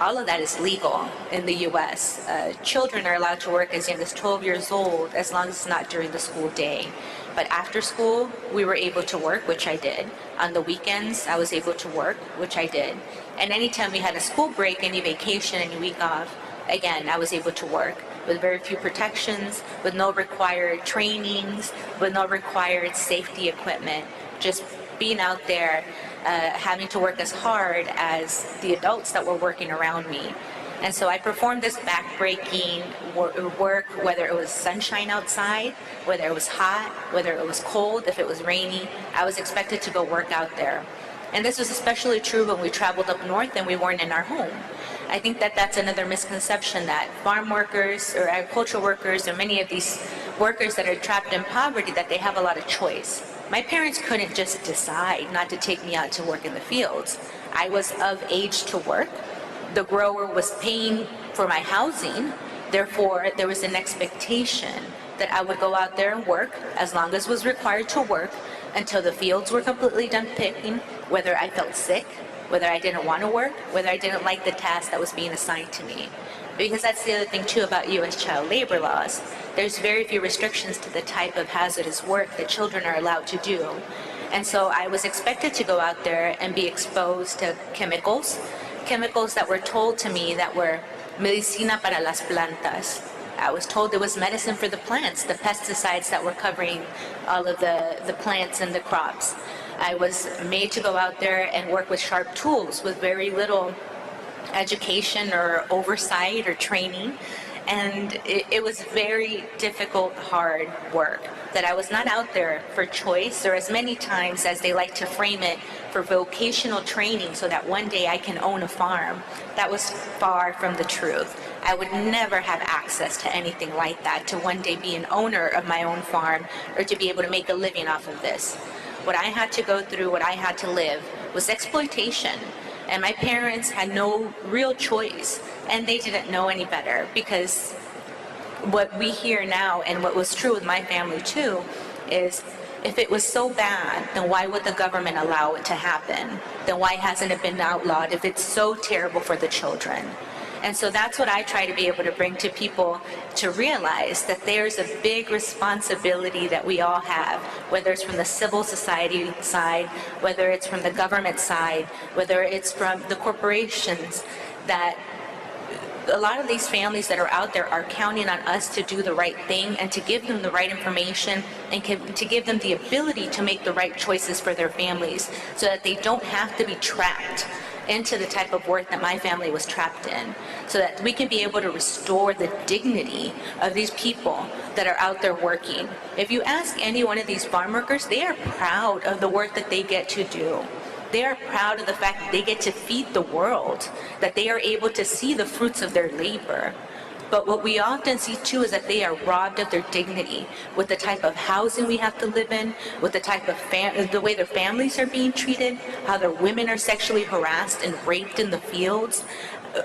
all of that is legal in the U.S. Children are allowed to work as young as 12 years old, as long as it's not during the school day. But after school, we were able to work, which I did. On the weekends, I was able to work, which I did. And anytime we had a school break, any vacation, any week off, again, I was able to work with very few protections, with no required trainings, with no required safety equipment, just being out there, having to work as hard as the adults that were working around me. And so I performed this back-breaking work, whether it was sunshine outside, whether it was hot, whether it was cold, if it was rainy, I was expected to go work out there. And this was especially true when we traveled up north and we weren't in our home. I think that that's another misconception, that farm workers or agricultural workers or many of these workers that are trapped in poverty, that they have a lot of choice. My parents couldn't just decide not to take me out to work in the fields. I was of age to work. The grower was paying for my housing. Therefore, there was an expectation that I would go out there and work as long as was required to work until the fields were completely done picking, whether I felt sick, whether I didn't want to work, whether I didn't like the task that was being assigned to me. Because that's the other thing too about U.S. child labor laws. There's very few restrictions to the type of hazardous work that children are allowed to do. And so I was expected to go out there and be exposed to chemicals that were told to me that were medicina para las plantas. I was told it was medicine for the plants, the pesticides that were covering all of the plants and the crops. I was made to go out there and work with sharp tools with very little education or oversight or training. And it was very difficult, hard work, that I was not out there for choice, or as many times as they like to frame it, for vocational training so that one day I can own a farm. That was far from the truth. I would never have access to anything like that, to one day be an owner of my own farm or to be able to make a living off of this. What I had to go through, what I had to live, was exploitation. And my parents had no real choice, and they didn't know any better, because what we hear now, and what was true with my family too, is if it was so bad, then why would the government allow it to happen? Then why hasn't it been outlawed if it's so terrible for the children? And so that's what I try to be able to bring to people, to realize that there's a big responsibility that we all have, whether it's from the civil society side, whether it's from the government side, whether it's from the corporations, that a lot of these families that are out there are counting on us to do the right thing and to give them the right information and to give them the ability to make the right choices for their families so that they don't have to be trapped into the type of work that my family was trapped in, so that we can be able to restore the dignity of these people that are out there working. If you ask any one of these farm workers, they are proud of the work that they get to do. They are proud of the fact that they get to feed the world, that they are able to see the fruits of their labor. But what we often see too is that they are robbed of their dignity with the type of housing we have to live in, with the type of the way their families are being treated, how their women are sexually harassed and raped in the fields.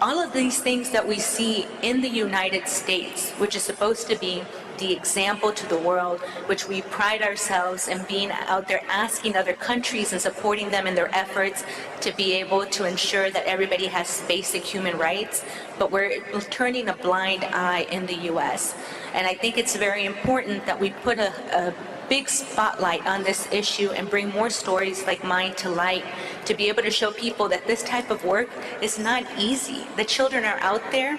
All of these things that we see in the United States, which is supposed to be the example to the world, which we pride ourselves in being out there asking other countries and supporting them in their efforts to be able to ensure that everybody has basic human rights, but we're turning a blind eye in the U.S. And I think it's very important that we put a big spotlight on this issue and bring more stories like mine to light, to be able to show people that this type of work is not easy. The children are out there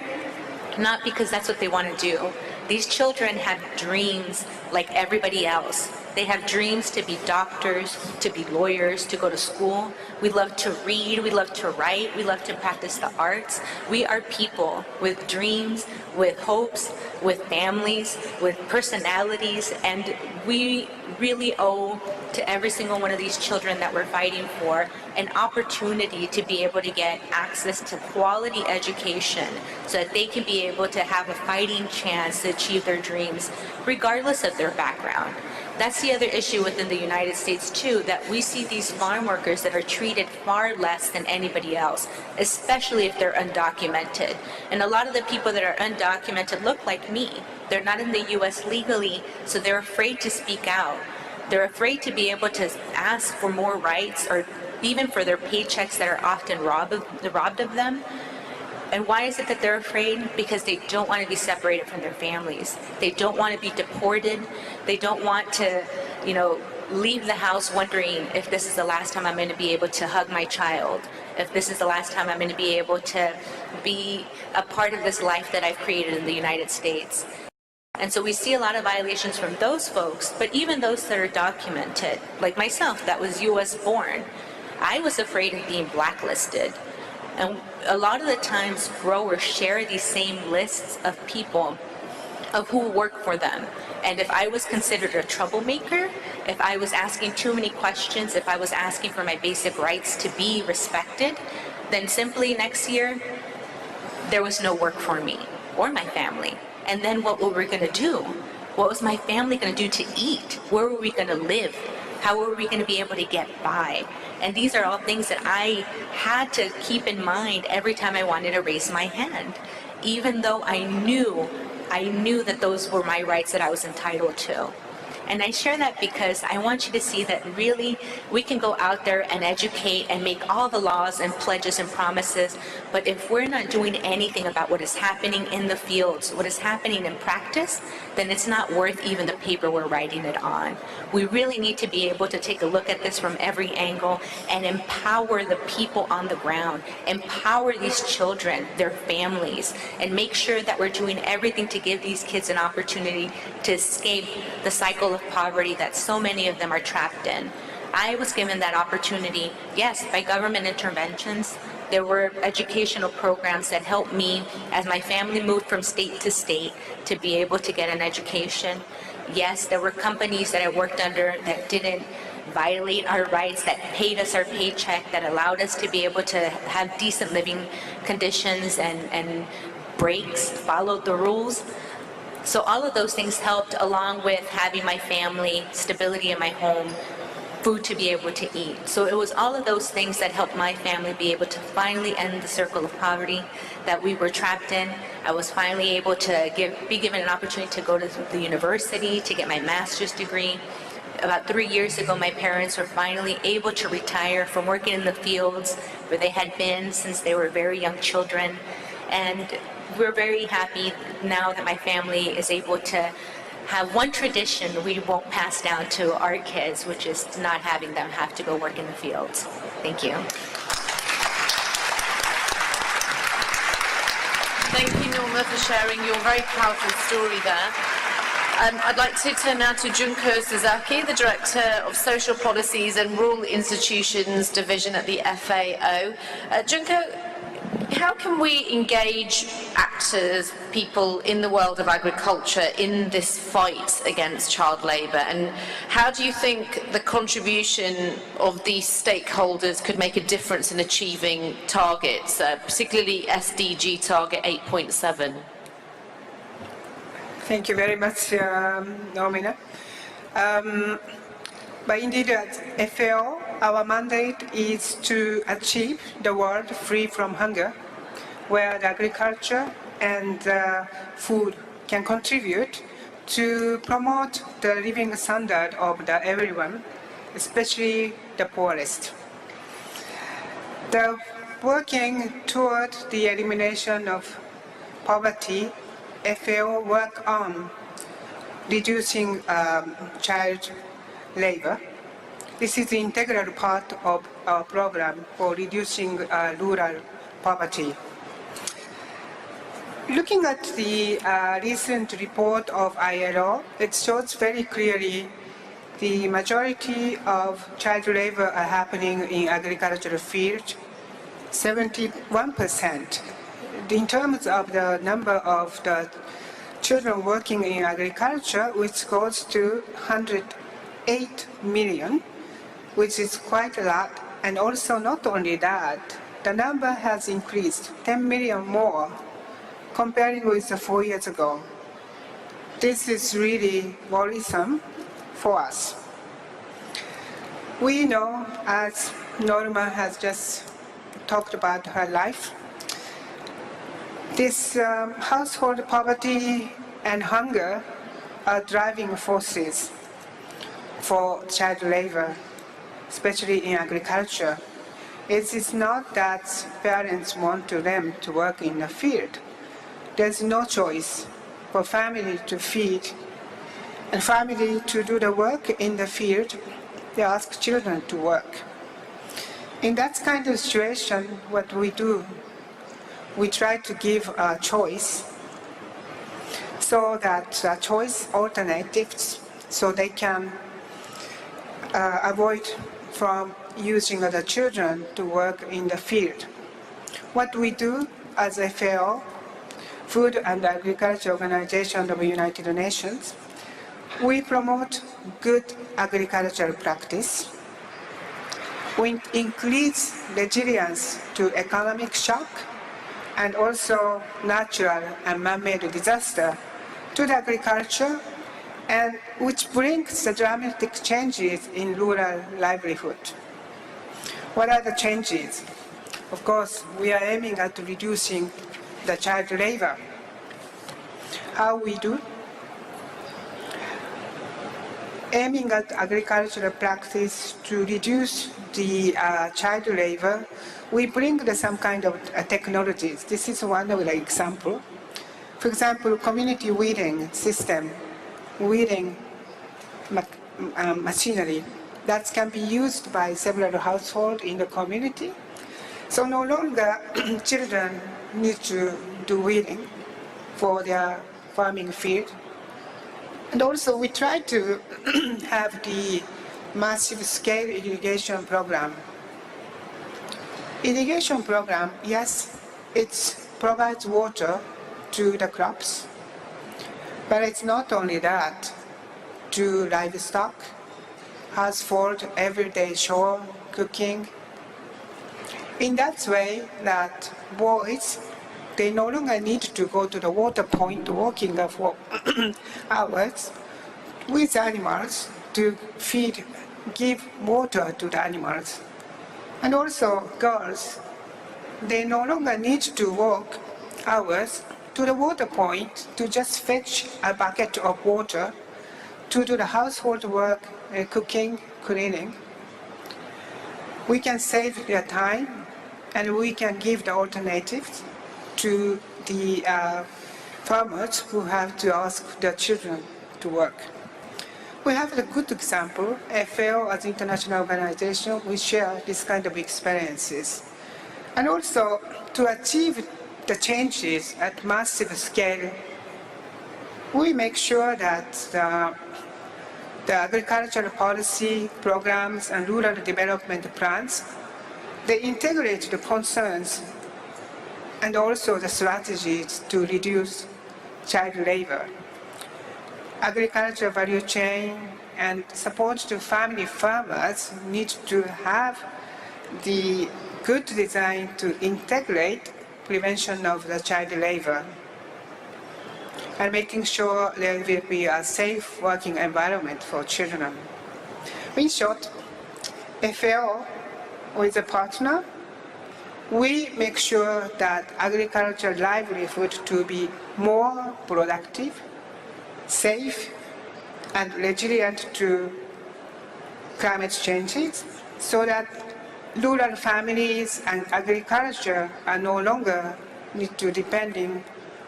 not because that's what they want to do. These children have dreams like everybody else. They have dreams to be doctors, to be lawyers, to go to school. We love to read, we love to write, we love to practice the arts. We are people with dreams, with hopes, with families, with personalities, and we really owe to every single one of these children that we're fighting for an opportunity to be able to get access to quality education so that they can be able to have a fighting chance to achieve their dreams, regardless of their background. That's the other issue within the United States too, that we see these farm workers that are treated far less than anybody else, especially if they're undocumented. And a lot of the people that are undocumented look like me. They're not in the U.S. legally, so they're afraid to speak out. They're afraid to be able to ask for more rights, or even for their paychecks that are often robbed of them. And why is it that they're afraid? Because they don't want to be separated from their families. They don't want to be deported. They don't want to, leave the house wondering if this is the last time I'm going to be able to hug my child, if this is the last time I'm going to be able to be a part of this life that I've created in the United States. And so we see a lot of violations from those folks, but even those that are documented, like myself, that was US born, I was afraid of being blacklisted. And a lot of the times growers share these same lists of people of who work for them. And if I was considered a troublemaker, if I was asking too many questions, if I was asking for my basic rights to be respected, then simply next year, there was no work for me or my family. And then what were we going to do? What was my family going to do to eat? Where were we going to live? How were we going to be able to get by? And these are all things that I had to keep in mind every time I wanted to raise my hand, even though I knew that those were my rights that I was entitled to. And I share that because I want you to see that really we can go out there and educate and make all the laws and pledges and promises, but if we're not doing anything about what is happening in the fields, what is happening in practice, then it's not worth even the paper we're writing it on. We really need to be able to take a look at this from every angle and empower the people on the ground, empower these children, their families, and make sure that we're doing everything to give these kids an opportunity to escape the cycle of poverty that so many of them are trapped in. I was given that opportunity, yes, by government interventions. There were educational programs that helped me as my family moved from state to state to be able to get an education. Yes, there were companies that I worked under that didn't violate our rights, that paid us our paycheck, that allowed us to be able to have decent living conditions and breaks, followed the rules. So all of those things helped, along with having my family, stability in my home, food to be able to eat. So it was all of those things that helped my family be able to finally end the circle of poverty that we were trapped in. I was finally able to be given an opportunity to go to the university, to get my master's degree. About 3 years ago, my parents were finally able to retire from working in the fields where they had been since they were very young children. And we're very happy now that my family is able to have one tradition we won't pass down to our kids, which is not having them have to go work in the fields. Thank you. Thank you, Norma, for sharing your very powerful story there. I'd like to turn now to Junko Sasaki, the Director of Social Policies and Rural Institutions Division at the FAO. Junko, how can we engage actors, people in the world of agriculture in this fight against child labour? And how do you think the contribution of these stakeholders could make a difference in achieving targets, particularly SDG target 8.7? Thank you very much, Nomina. But indeed, at FAO, our mandate is to achieve the world free from hunger, where the agriculture and food can contribute to promote the living standard of everyone, especially the poorest. The working toward the elimination of poverty, FAO work on reducing child labor. This is the integral part of our program for reducing rural poverty. Looking at the recent report of ILO, it shows very clearly the majority of child labor are happening in agricultural field, 71%. In terms of the number of the children working in agriculture, which goes to 108 million, which is quite a lot. And also not only that, the number has increased 10 million more comparing with 4 years ago. This is really worrisome for us. We know, as Norma has just talked about her life, this household poverty and hunger are driving forces for child labor, especially in agriculture. It is not that parents want them to work in the field. There's no choice for family to feed and family to do the work in the field. They ask children to work. In that kind of situation, what we do, we try to give a choice so that choice alternatives so they can avoid from using other children to work in the field. What we do as FAO, Food and Agriculture Organization of the United Nations, we promote good agricultural practice. We increase resilience to economic shock and also natural and man-made disaster to the agriculture, and which brings the dramatic changes in rural livelihood. What are the changes? Of course, we are aiming at reducing the child labor. How we do? Aiming at agricultural practice to reduce the child labor, we bring some kind of technologies. This is one of the examples. For example, community weeding system, weeding machinery that can be used by several households in the community. So no longer children need to do weeding for their farming field. And also we try to have the massive scale irrigation program. Irrigation program, yes, it provides water to the crops, but it's not only that, to livestock, household, everyday chore, cooking. In that way that boys, they no longer need to go to the water point walking for hours with animals to feed, give water to the animals. And also girls, they no longer need to walk hours to the water point to just fetch a bucket of water to do the household work, cooking, cleaning. We can save their time and we can give the alternatives to the farmers who have to ask their children to work. We have a good example. FAO as an international organization, we share this kind of experiences. And also to achieve the changes at massive scale, we make sure that the agricultural policy programs and rural development plans, they integrate the concerns and also the strategies to reduce child labor. Agricultural value chain and support to family farmers need to have the good design to integrate prevention of the child labor and making sure there will be a safe working environment for children. In short, FAO, with a partner, we make sure that agricultural livelihood to be more productive, safe, and resilient to climate changes, so that rural families and agriculture are no longer need to depending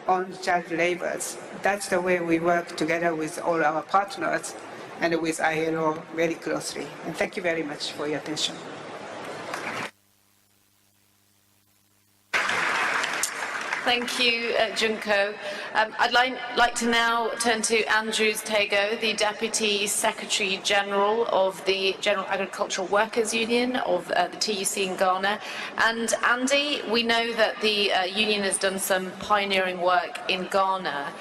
on child laborers. That's the way we work together with all our partners and with ILO very closely. And thank you very much for your attention. Thank you, Junko. I'd like to now turn to Andrew Tego, the Deputy Secretary General of the General Agricultural Workers Union of the TUC in Ghana. And Andy, we know that the union has done some pioneering work in Ghana.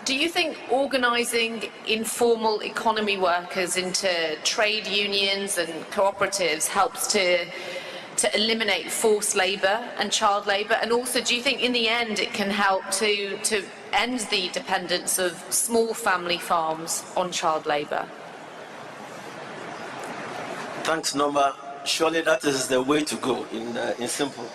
Do you think organising informal economy workers into trade unions and cooperatives helps to eliminate forced labour and child labour? And also, do you think in the end it can help to end the dependence of small family farms on child labour? Thanks, Norma. Surely that is the way to go, in simple.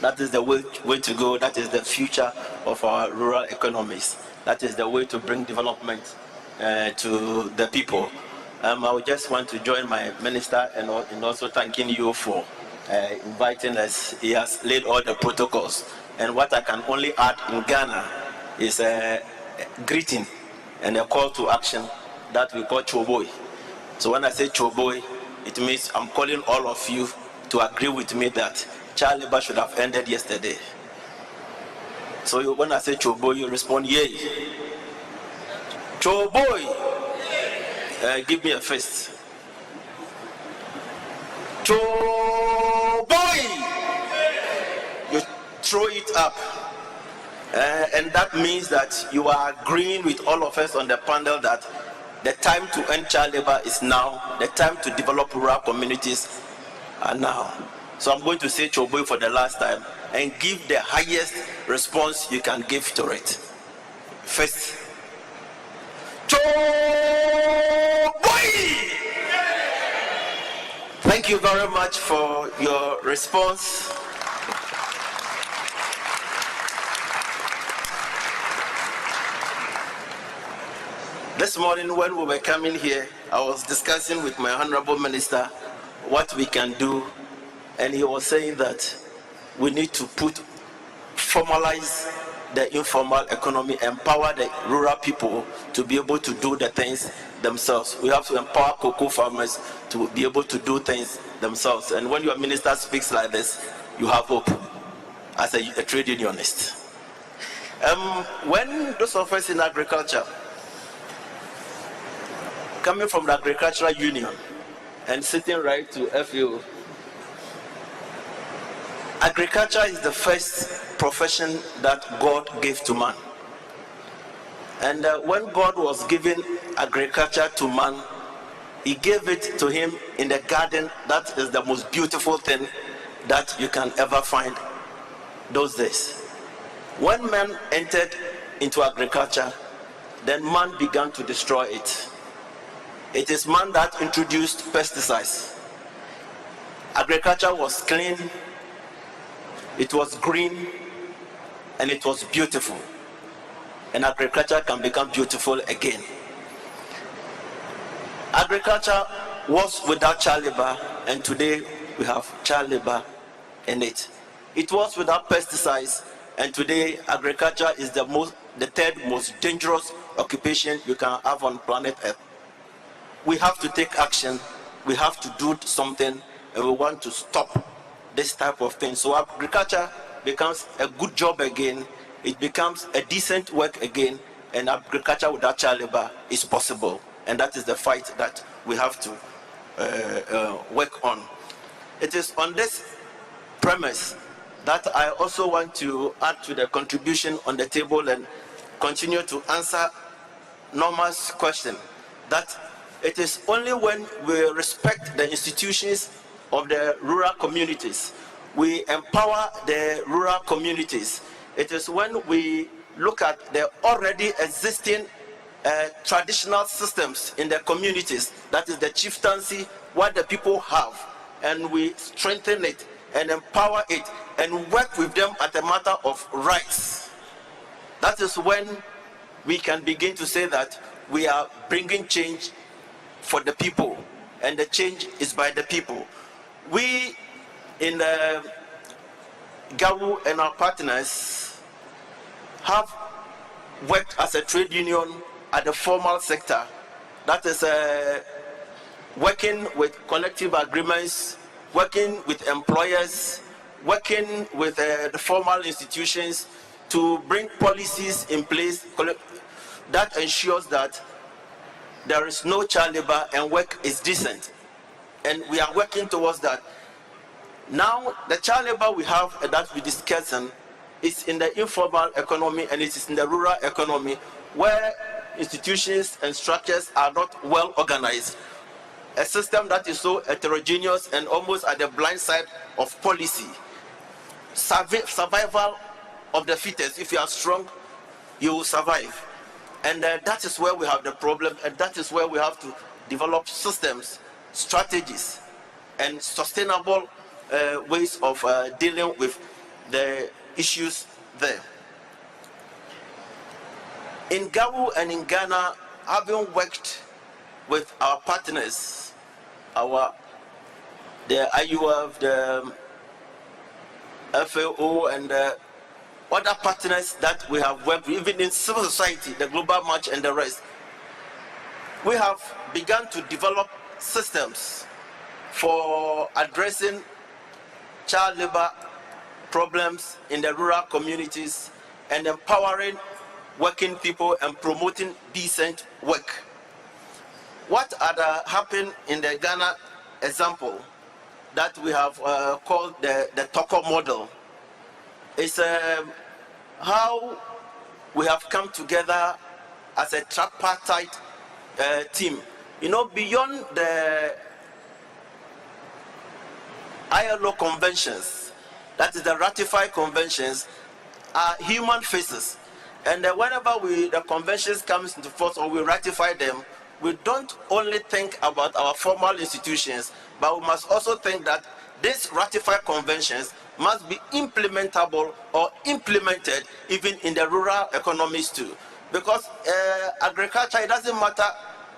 That is the way to go. That is the future of our rural economies. That is the way to bring development to the people. I would just want to join my minister in also thanking you for inviting us. He has laid all the protocols. And what I can only add in Ghana is a greeting and a call to action that we call Choboy. So when I say Choboy, it means I'm calling all of you to agree with me that child labor should have ended yesterday. So when I say Choboy, you respond, yay. Choboy, give me a fist. Choboy, you throw it up. And that means that you are agreeing with all of us on the panel that the time to end child labor is now. The time to develop rural communities are now. So I'm going to say Choboy for the last time and give the highest response you can give to it. First, Choboy! Thank you very much for your response. This morning when we were coming here, I was discussing with my Honorable Minister what we can do, and he was saying that we need to formalize the informal economy, empower the rural people to be able to do the things themselves. We have to empower cocoa farmers to be able to do things themselves. And when your minister speaks like this, you have hope as a trade unionist. When those of us in agriculture, coming from the agricultural union and sitting right to FAO, agriculture is the first profession that God gave to man. And when God was giving agriculture to man, he gave it to him in the garden. That is the most beautiful thing that you can ever find those days. When man entered into agriculture, then man began to destroy it. It is man that introduced pesticides. Agriculture was clean, it was green, and it was beautiful. And agriculture can become beautiful again. Agriculture was without child labor, and today we have child labor in it. It was without pesticides, and today agriculture is the third most dangerous occupation you can have on planet Earth. We have to take action, we have to do something, and we want to stop this type of thing. So agriculture becomes a good job again, it becomes a decent work again, and agriculture without child labor is possible. And that is the fight that we have to work on. It is on this premise that I also want to add to the contribution on the table and continue to answer Norma's question, that it is only when we respect the institutions of the rural communities, we empower the rural communities. It is when we look at the already existing traditional systems in the communities, that is the chieftaincy, what the people have, and we strengthen it and empower it and work with them at a matter of rights. That is when we can begin to say that we are bringing change for the people, and the change is by the people. We in GAWU and our partners have worked as a trade union at the formal sector, that is working with collective agreements, working with employers, working with the formal institutions to bring policies in place that ensures that there is no child labor and work is decent. And we are working towards that. Now, the child labor we have that we discussing is in the informal economy, and it is in the rural economy where institutions and structures are not well organized. A system that is so heterogeneous and almost at the blind side of policy. Survival of the fittest. If you are strong, you will survive. And that is where we have the problem, and that is where we have to develop systems, strategies, and sustainable ways of dealing with the issues there. In GAWU and in Ghana, having worked with our partners, our the IUF, the FAO, and other partners that we have worked with, even in civil society, the Global March and the rest, we have begun to develop systems for addressing child labor problems in the rural communities and empowering working people and promoting decent work. What happened in the Ghana example that we have called the Toko model is how we have come together as a tripartite team. You know, beyond the ILO conventions, that is the ratified conventions, are human faces. And whenever the conventions comes into force or we ratify them, we don't only think about our formal institutions, but we must also think that these ratified conventions must be implementable or implemented even in the rural economies too. Because agriculture, it doesn't matter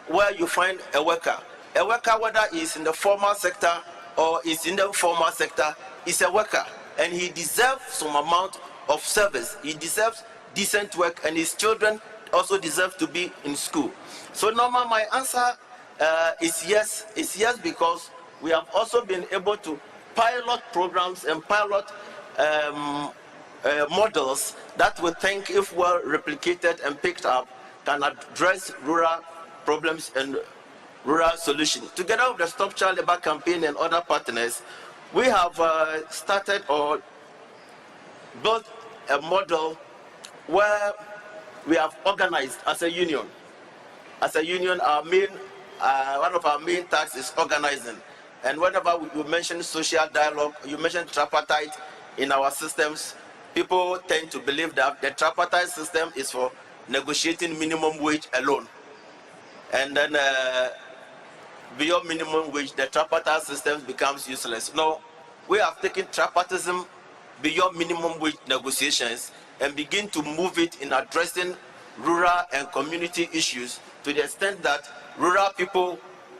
where you find a worker. A worker, whether he's in the formal sector or is in the informal sector, is a worker. And he deserves some amount of service. He deserves decent work, and his children also deserve to be in school. So Norma, my answer is yes. It's yes because we have also been able to pilot programs and pilot models that we think, if well replicated and picked up, can address rural problems and rural solutions. Together with the Stop Child Labour campaign and other partners, we have started or built a model where we have organized as a union. As a union, our main, one of our main tasks is organizing. And whenever you mention social dialogue, you mention tripartite in our systems, people tend to believe that the tripartite system is for negotiating minimum wage alone. And then beyond minimum wage, the tripartite system becomes useless. No, we have taken tripartism beyond minimum wage negotiations and begin to move it in addressing rural and community issues to the extent that rural people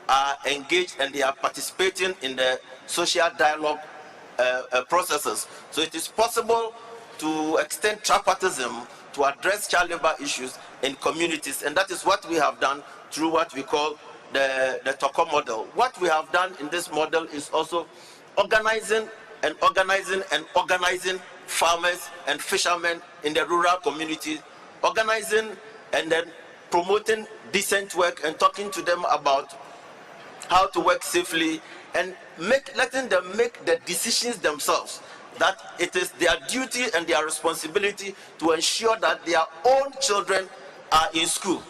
are engaged and they are participating in the social dialogue processes. So it is possible to extend tripartism to address child labor issues in communities, and that is what we have done through what we call the Toko model. What we have done in this model is also organizing farmers and fishermen in the rural communities, organizing and then promoting decent work and talking to them about how to work safely and letting them make the decisions themselves, that it is their duty and their responsibility to ensure that their own children are in school.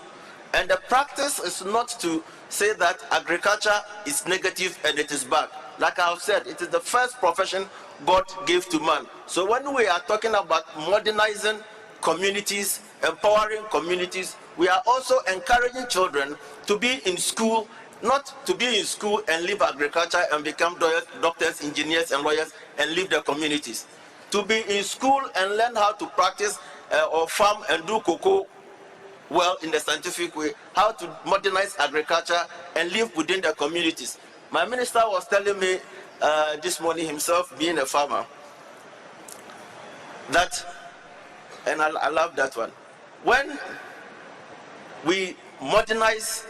And the practice is not to say that agriculture is negative and it is bad. Like I have said, it is the first profession God gave to man. So when we are talking about modernizing communities, empowering communities, we are also encouraging children to be in school, not to be in school and leave agriculture and become doctors, engineers, and lawyers and leave their communities. To be in school and learn how to practice or farm and do cocoa well in the scientific way, how to modernize agriculture and live within the communities. My minister was telling me this morning, himself being a farmer, that, and I love that one, when we modernize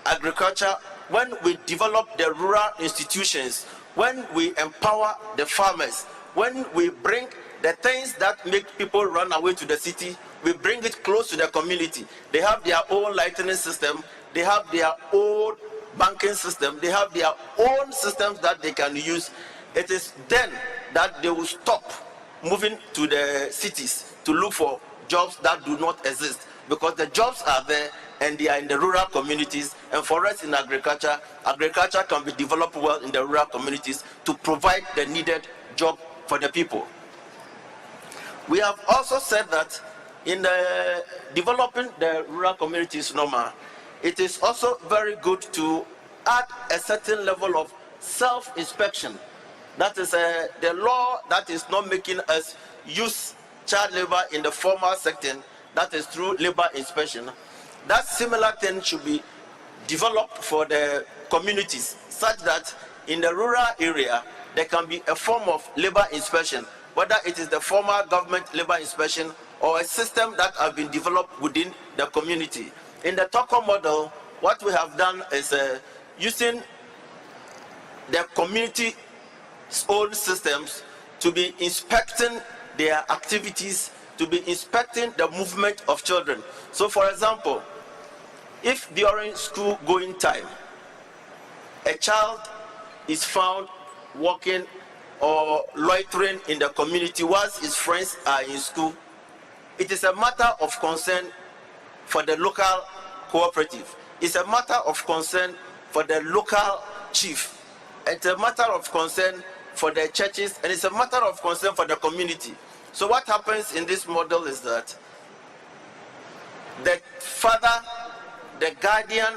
agriculture, when we develop the rural institutions, when we empower the farmers, when we bring the things that make people run away to the city, we bring it close to the community. They have their own lighting system, they have their own banking system, they have their own systems that they can use. It is then that they will stop moving to the cities to look for jobs that do not exist, because the jobs are there and they are in the rural communities. And for us in agriculture, agriculture can be developed well in the rural communities to provide the needed job for the people. We have also said that in developing the rural communities, Norma, it is also very good to add a certain level of self-inspection. That is the law that is not making us use child labor in the formal sector, that is through labor inspection. That similar thing should be developed for the communities, such that in the rural area, there can be a form of labor inspection, whether it is the formal government labor inspection or a system that has been developed within the community. In the TOCO model, what we have done is using the community's own systems to be inspecting their activities, to be inspecting the movement of children. So for example, if during school going time, a child is found walking or loitering in the community whilst his friends are in school, it is a matter of concern for the local cooperative. It's a matter of concern for the local chief. It's a matter of concern for the churches, and it's a matter of concern for the community. So what happens in this model is that the father, the guardian,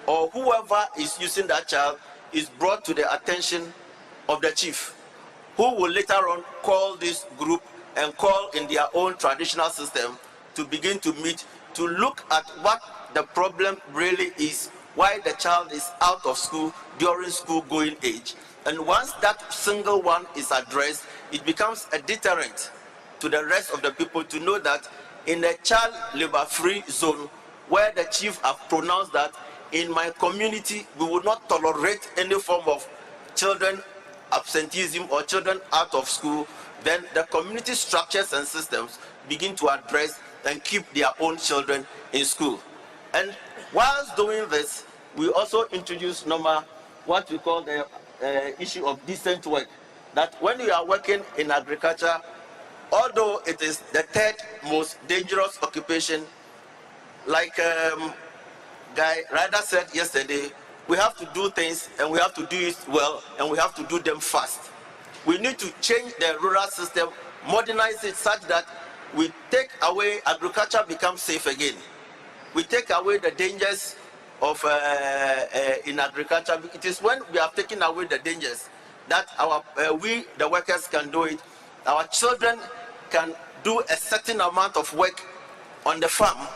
or whoever is using that child is brought to the attention of the chief, who will later on call this group and call in their own traditional system to begin to meet, to look at what the problem really is, why the child is out of school during school going age. And once that single one is addressed, it becomes a deterrent to the rest of the people to know that in a child labor-free zone, where the chief have pronounced that in my community we will not tolerate any form of children absenteeism or children out of school, then the community structures and systems begin to address and keep their own children in school. And whilst doing this, we also introduce what we call the issue of decent work. That when you are working in agriculture, although it is the third most dangerous occupation, like Guy Ryder said yesterday, we have to do things and we have to do it well and we have to do them fast. We need to change the rural system, modernize it such that we take away, agriculture becomes safe again. We take away the dangers of in agriculture. It is when we have taken away the dangers that we, the workers, can do it. Our children can do a certain amount of work on the farm,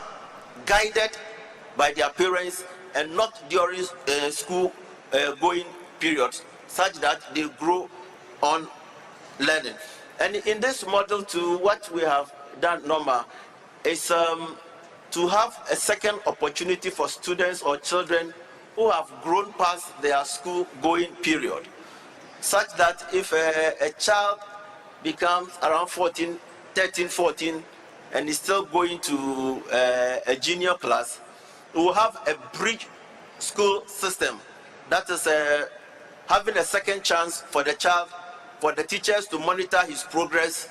guided by their parents and not during school going periods, such that they grow on learning. And in this model too, what we have done, is to have a second opportunity for students or children who have grown past their school going period, such that if a child becomes around 13, 14, and is still going to a junior class, we will have a bridge school system. That is having a second chance for the child, for the teachers to monitor his progress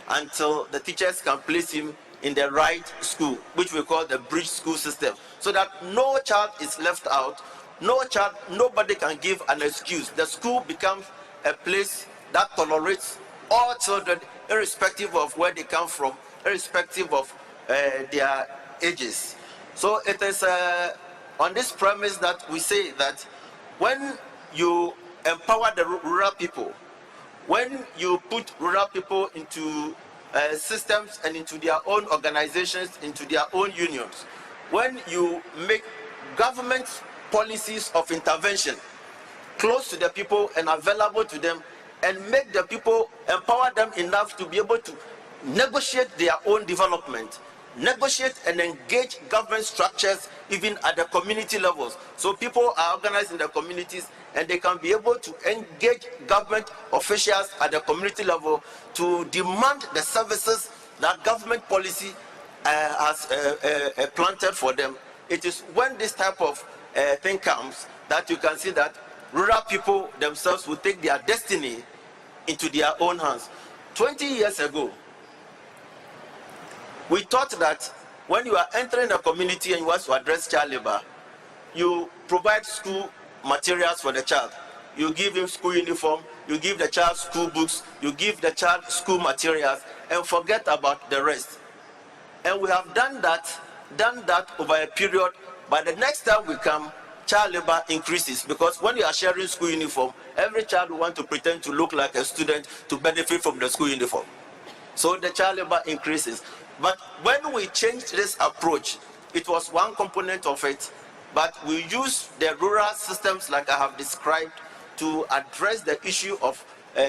until the teachers can place him in the right school, which we call the bridge school system, so that no child is left out, nobody can give an excuse. The school becomes a place that tolerates all children, irrespective of where they come from, irrespective of their ages. So it is on this premise that we say that when you empower the rural people, when you put rural people into systems and into their own organizations, into their own unions, when you make government policies of intervention close to the people and available to them, and make the people, empower them enough to be able to negotiate their own development, negotiate and engage government structures even at the community levels. So people are organized in the communities and they can be able to engage government officials at the community level to demand the services that government policy has planted for them. It is when this type of thing comes that you can see that rural people themselves will take their destiny into their own hands. 20 years ago, we thought that when you are entering a community and you want to address child labor, you provide school materials for the child. You give him school uniform, you give the child school books, you give the child school materials, and forget about the rest. And we have done that over a period. But the next time we come, child labor increases, because when you are sharing school uniform, every child will want to pretend to look like a student to benefit from the school uniform. So the child labor increases. But when we changed this approach, it was one component of it, but we use the rural systems like I have described to address the issue of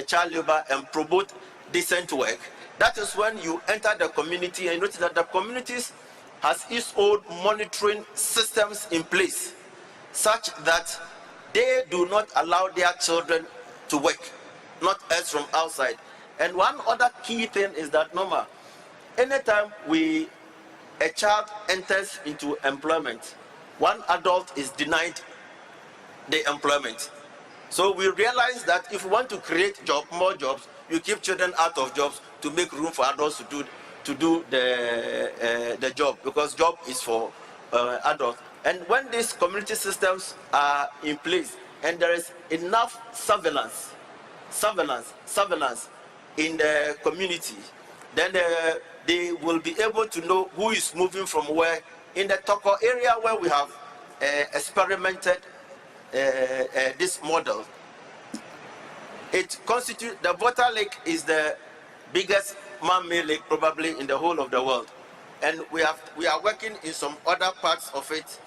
child labor and promote decent work, that is when you enter the community and notice that the communities has its own monitoring systems in place, such that they do not allow their children to work, not us from outside. And one other key thing is that, Norma, anytime a child enters into employment, one adult is denied the employment. So we realize that if we want to create more jobs, you keep children out of jobs to make room for adults to do the job, because job is for adults. And when these community systems are in place and there is enough surveillance in the community, then they will be able to know who is moving from where. In the Toko area where we have experimented this model, it constitutes, the Water Lake is the biggest man-made lake probably in the whole of the world. And we are working in some other parts of it,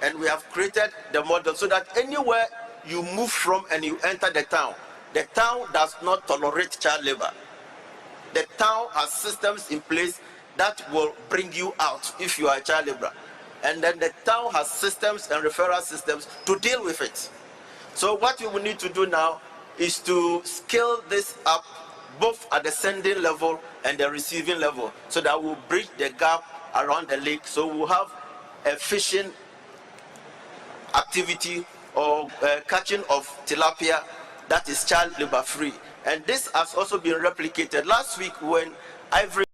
and we have created the model so that anywhere you move from and you enter the town does not tolerate child labor. The town has systems in place that will bring you out if you are a child laborer. And then the town has systems and referral systems to deal with it. So what we will need to do now is to scale this up both at the sending level and the receiving level, so that we'll bridge the gap around the lake. So we'll have a fishing activity or catching of tilapia that is child labor free. And this has also been replicated. Last week we were in Ivory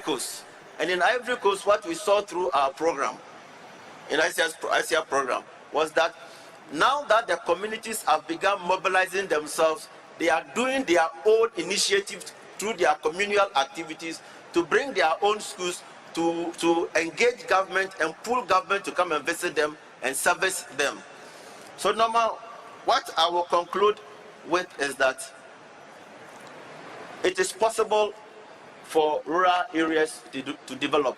Coast. And in Ivory Coast, what we saw through our program, in ICR program, was that now that the communities have begun mobilizing themselves, they are doing their own initiatives through their communal activities to bring their own schools to engage government and pull government to come and visit them and service them. So Norma, what I will conclude with is that it is possible for rural areas to develop.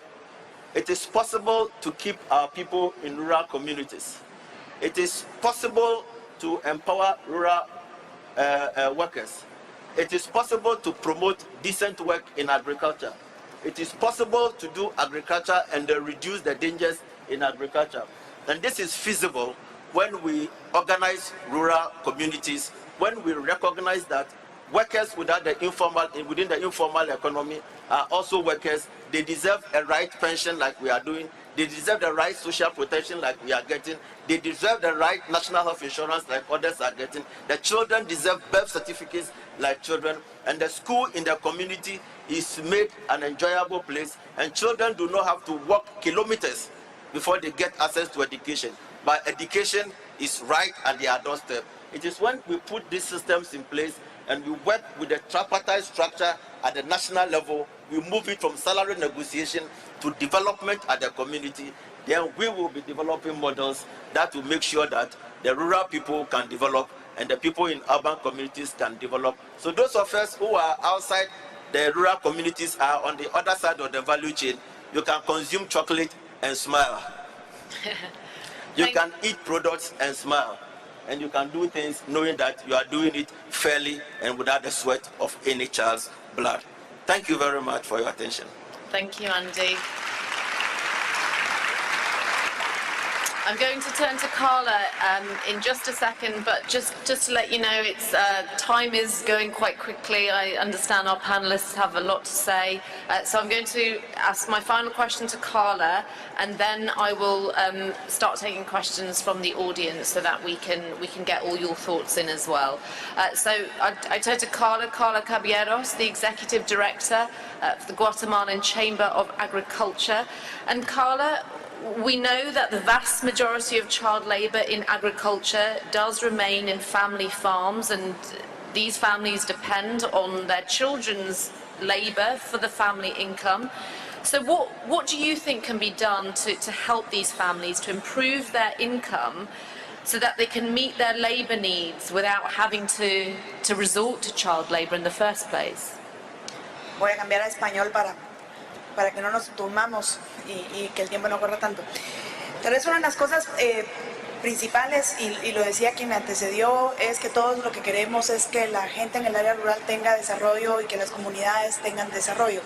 It is possible to keep our people in rural communities. It is possible to empower rural workers. It is possible to promote decent work in agriculture. It is possible to do agriculture and reduce the dangers in agriculture. And this is feasible when we organize rural communities, when we recognize that workers within the informal economy are also workers. They deserve a right pension like we are doing. They deserve the right social protection like we are getting. They deserve the right national health insurance like others are getting. The children deserve birth certificates like children. And the school in the community is made an enjoyable place. And children do not have to walk kilometers before they get access to education. But education is right at their doorstep. It is when we put these systems in place and we work with the tripartite structure at the national level, we move it from salary negotiation to development at the community, then we will be developing models that will make sure that the rural people can develop and the people in urban communities can develop. So those of us who are outside the rural communities are on the other side of the value chain. You can consume chocolate and smile. You can eat products and smile. And you can do things knowing that you are doing it fairly and without the sweat of any child's blood. Thank you very much for your attention. Thank you, Andy. I'm going to turn to Carla in just a second, but just to let you know, it's time is going quite quickly. I understand our panelists have a lot to say, so I'm going to ask my final question to Carla, and then I will start taking questions from the audience so that we can get all your thoughts in as well. So I turn to Carla Caballeros, the Executive Director for the Guatemalan Chamber of Agriculture. And Carla, we know that the vast majority of child labour in agriculture does remain in family farms, and these families depend on their children's labour for the family income. So what do you think can be done to help these families to improve their income so that they can meet their labour needs without having to resort to child labour in the first place? Voy a cambiar a español para que no nos turmamos y que el tiempo no corra tanto. Tal vez una de las cosas principales, y lo decía quien me antecedió, es que todos lo que queremos es que la gente en el área rural tenga desarrollo y que las comunidades tengan desarrollo.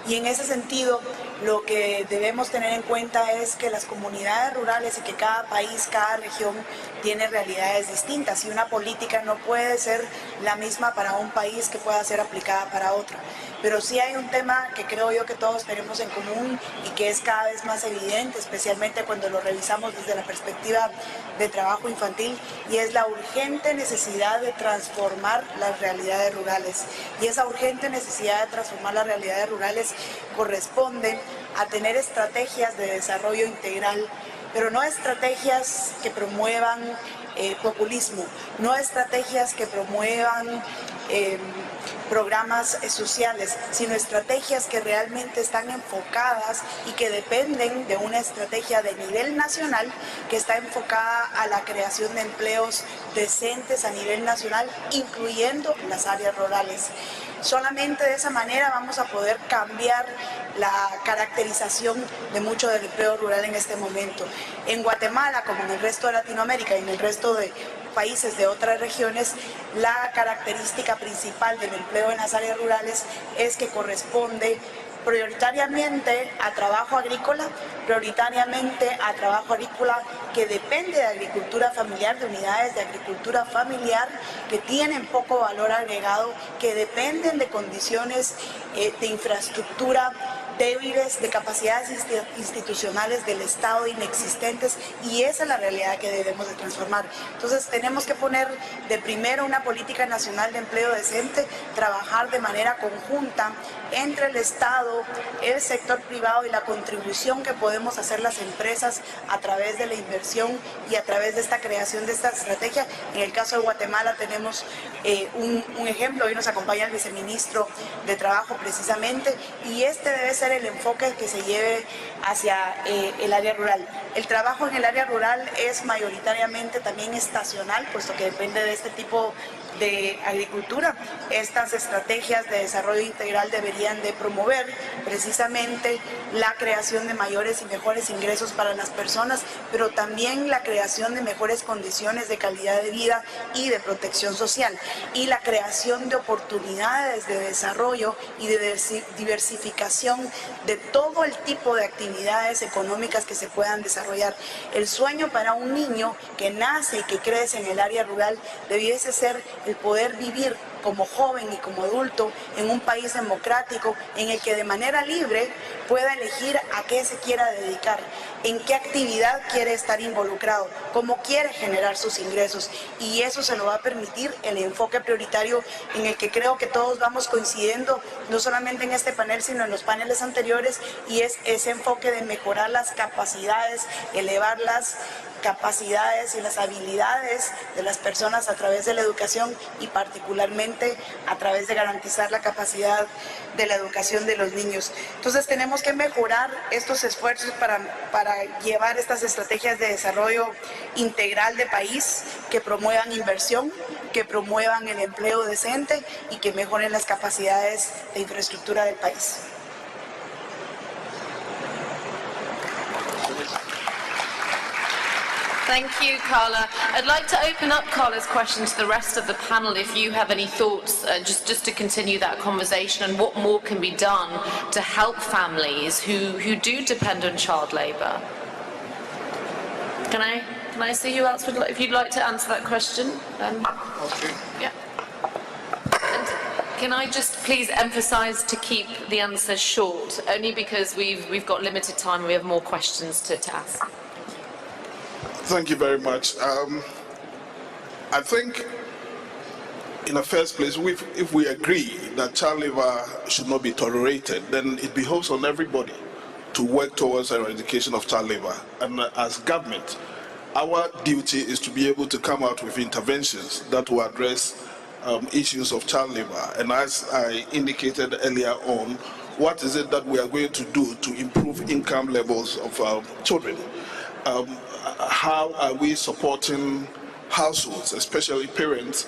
Y en ese sentido, lo que debemos tener en cuenta es que las comunidades rurales y que cada país, cada región tiene realidades distintas y una política no puede ser la misma para un país que pueda ser aplicada para otro. Pero sí hay un tema que creo yo que todos tenemos en común y que es cada vez más evidente, especialmente cuando lo revisamos desde la perspectiva de trabajo infantil, y es la urgente necesidad de transformar las realidades rurales. Y esa urgente necesidad de transformar las realidades rurales corresponde a tener estrategias de desarrollo integral, pero no estrategias que promuevan populismo, no estrategias que promuevan programas sociales, sino estrategias que realmente están enfocadas y que dependen de una estrategia de nivel nacional que está enfocada a la creación de empleos decentes a nivel nacional, incluyendo las áreas rurales. Solamente de esa manera vamos a poder cambiar la caracterización de mucho del empleo rural en este momento. En Guatemala, como en el resto de Latinoamérica y en el resto de países de otras regiones, la característica principal del empleo en las áreas rurales es que corresponde prioritariamente a trabajo agrícola, que depende de agricultura familiar, de unidades de agricultura familiar que tienen poco valor agregado, que dependen de condiciones de infraestructura débiles, de capacidades institucionales del Estado inexistentes, y esa es la realidad que debemos de transformar. Entonces tenemos que poner de primero una política nacional de empleo decente, trabajar de manera conjunta entre el Estado, el sector privado y la contribución que podemos hacer las empresas a través de la inversión y a través de esta creación de esta estrategia. En el caso de Guatemala tenemos un ejemplo, hoy nos acompaña el viceministro de Trabajo precisamente, y este debe ser el enfoque que se lleve hacia el área rural. El trabajo en el área rural es mayoritariamente también estacional, puesto que depende de este tipo de agricultura. Estas estrategias de desarrollo integral deberían de promover precisamente la creación de mayores y mejores ingresos para las personas, pero también la creación de mejores condiciones de calidad de vida y de protección social, y la creación de oportunidades de desarrollo y de diversificación de todo el tipo de actividades económicas que se puedan desarrollar. El sueño para un niño que nace y que crece en el área rural debiese ser el poder vivir como joven y como adulto en un país democrático en el que de manera libre pueda elegir a qué se quiera dedicar, en qué actividad quiere estar involucrado, cómo quiere generar sus ingresos, y eso se lo va a permitir el enfoque prioritario en el que creo que todos vamos coincidiendo, no solamente en este panel sino en los paneles anteriores, y es ese enfoque de mejorar las capacidades, elevar las capacidades y las habilidades de las personas a través de la educación, y particularmente a través de garantizar la capacidad de la educación de los niños. Entonces tenemos que mejorar estos esfuerzos para llevar estas estrategias de desarrollo integral de país que promuevan inversión, que promuevan el empleo decente y que mejoren las capacidades de infraestructura del país. Thank you, Carla. I'd like to open up Carla's question to the rest of the panel if you have any thoughts, just to continue that conversation, and what more can be done to help families who do depend on child labour. Can I see who else would like, if you'd like to answer that question? Okay. Yeah. And can I just please emphasise to keep the answers short, only because we've got limited time and we have more questions to ask. Thank you very much. I think, in the first place, if we agree that child labor should not be tolerated, then it behoves on everybody to work towards eradication of child labor. And as government, our duty is to be able to come out with interventions that will address issues of child labor. And as I indicated earlier on, what is it that we are going to do to improve income levels of our children? How are we supporting households, especially parents,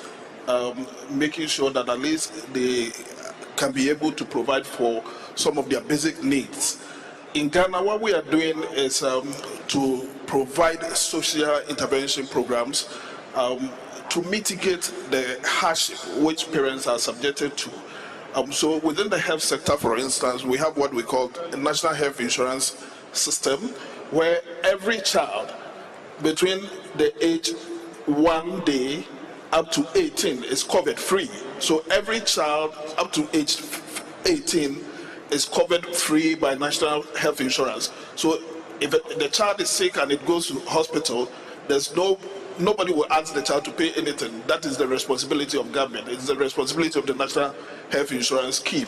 making sure that at least they can be able to provide for some of their basic needs? In Ghana, what we are doing is to provide social intervention programs to mitigate the hardship which parents are subjected to. So within the health sector, for instance, we have what we call a national health insurance system, where every child between the age 1 day up to 18 is covered free. So every child up to age 18 is covered free by national health insurance. So if the child is sick and it goes to hospital, there's nobody will ask the child to pay anything. That is the responsibility of government. It's the responsibility of the national health insurance scheme.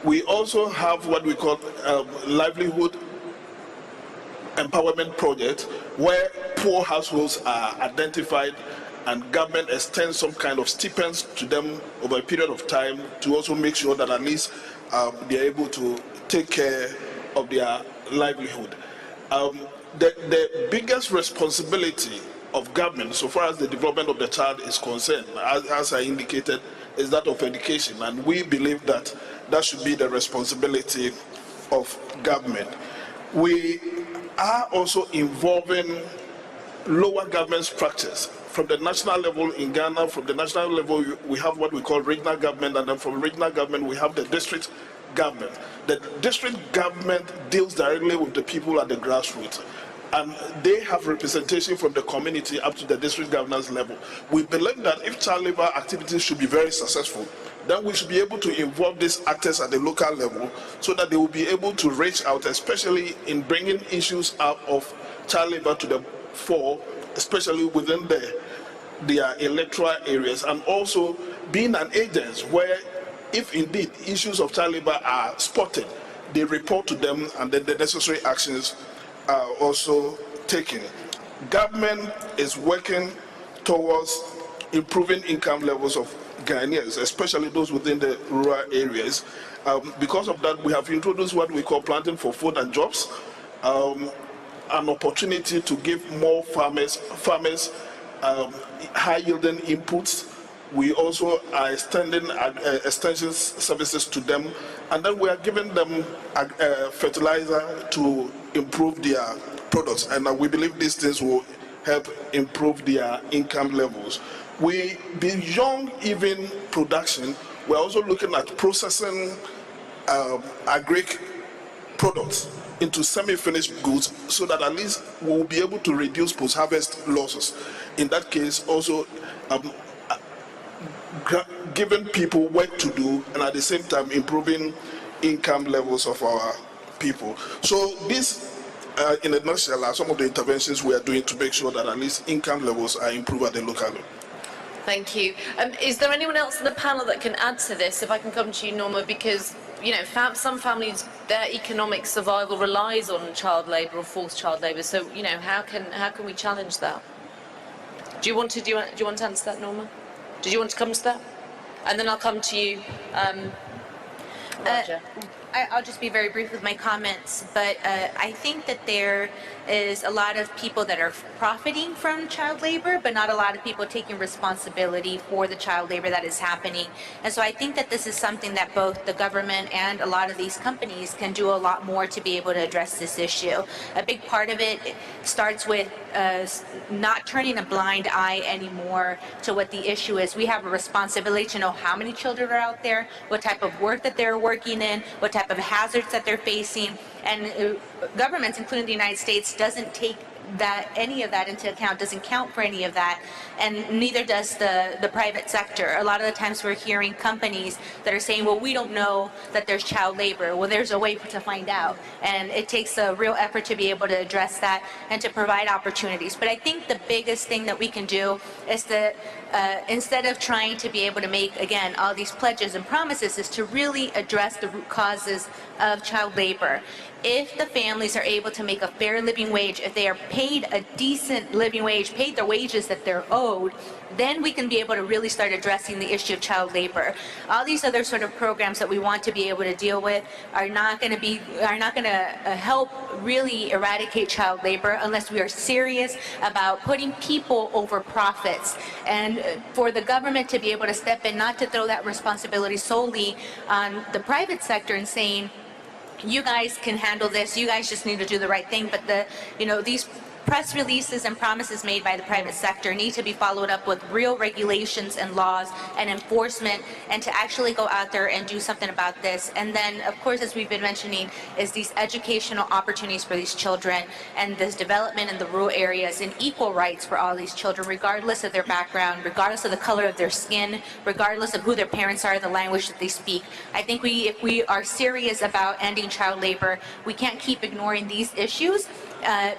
We also have what we call livelihood empowerment project, where poor households are identified and government extends some kind of stipends to them over a period of time to also make sure that at least they're able to take care of their livelihood. The biggest responsibility of government, so far as the development of the child is concerned, as I indicated, is that of education, and we believe that that should be the responsibility of government. We are also involving lower government structures. From the national level in Ghana, from the national level, we have what we call regional government, and then from regional government, we have the district government. The district government deals directly with the people at the grassroots, and they have representation from the community up to the district governance level. We believe that if child labor activities should be very successful, then we should be able to involve these actors at the local level so that they will be able to reach out, especially in bringing issues out of child labor to the fore, especially within their electoral areas, and also being an agent where, if indeed issues of child labor are spotted, they report to them and then the necessary actions are also taken. Government is working towards improving income levels of Ghanaians, especially those within the rural areas. Because of that, we have introduced what we call planting for food and jobs, an opportunity to give more farmers high-yielding inputs. We also are extending extension services to them, and then we are giving them fertilizer to improve their products, and we believe these things will help improve their income levels. Beyond even production, we're also looking at processing agric products into semi-finished goods so that at least we'll be able to reduce post-harvest losses. In that case, also giving people work to do and at the same time improving income levels of our people. So these, in a nutshell, are some of the interventions we are doing to make sure that at least income levels are improved at the local level. Thank you. Is there anyone else in the panel that can add to this? If I can come to you, Norma, because some families, their economic survival relies on child labour or forced child labour. So how can we challenge that? Do you want to answer that, Norma? Did you want to come to that? And then I'll come to you, Roger. I'll just be very brief with my comments, but I think that there is a lot of people that are profiting from child labor, but not a lot of people taking responsibility for the child labor that is happening. And so I think that this is something that both the government and a lot of these companies can do a lot more to be able to address this issue. A big part of it starts with not turning a blind eye anymore to what the issue is. We have a responsibility to know how many children are out there, what type of work that they're working in, what type of hazards that they're facing, and governments, including the United States, doesn't take any of that into account, doesn't count for any of that, and neither does the private sector. A lot of the times we're hearing companies that are saying, well, we don't know that there's child labor. Well, there's a way to find out, and it takes a real effort to be able to address that and to provide opportunities. But I think the biggest thing that we can do is that instead of trying to be able to make, again, all these pledges and promises, is to really address the root causes of child labor. If the families are able to make a fair living wage, if they are paid a decent living wage, paid the wages that they're owed, then we can be able to really start addressing the issue of child labor. All these other sort of programs that we want to be able to deal with are not going to help really eradicate child labor unless we are serious about putting people over profits, and for the government to be able to step in, not to throw that responsibility solely on the private sector and saying, you guys can handle this, you guys just need to do the right thing. But these press releases and promises made by the private sector need to be followed up with real regulations and laws and enforcement, and to actually go out there and do something about this. And then, of course, as we've been mentioning, is these educational opportunities for these children and this development in the rural areas and equal rights for all these children, regardless of their background, regardless of the color of their skin, regardless of who their parents are, the language that they speak. I think if we are serious about ending child labor, we can't keep ignoring these issues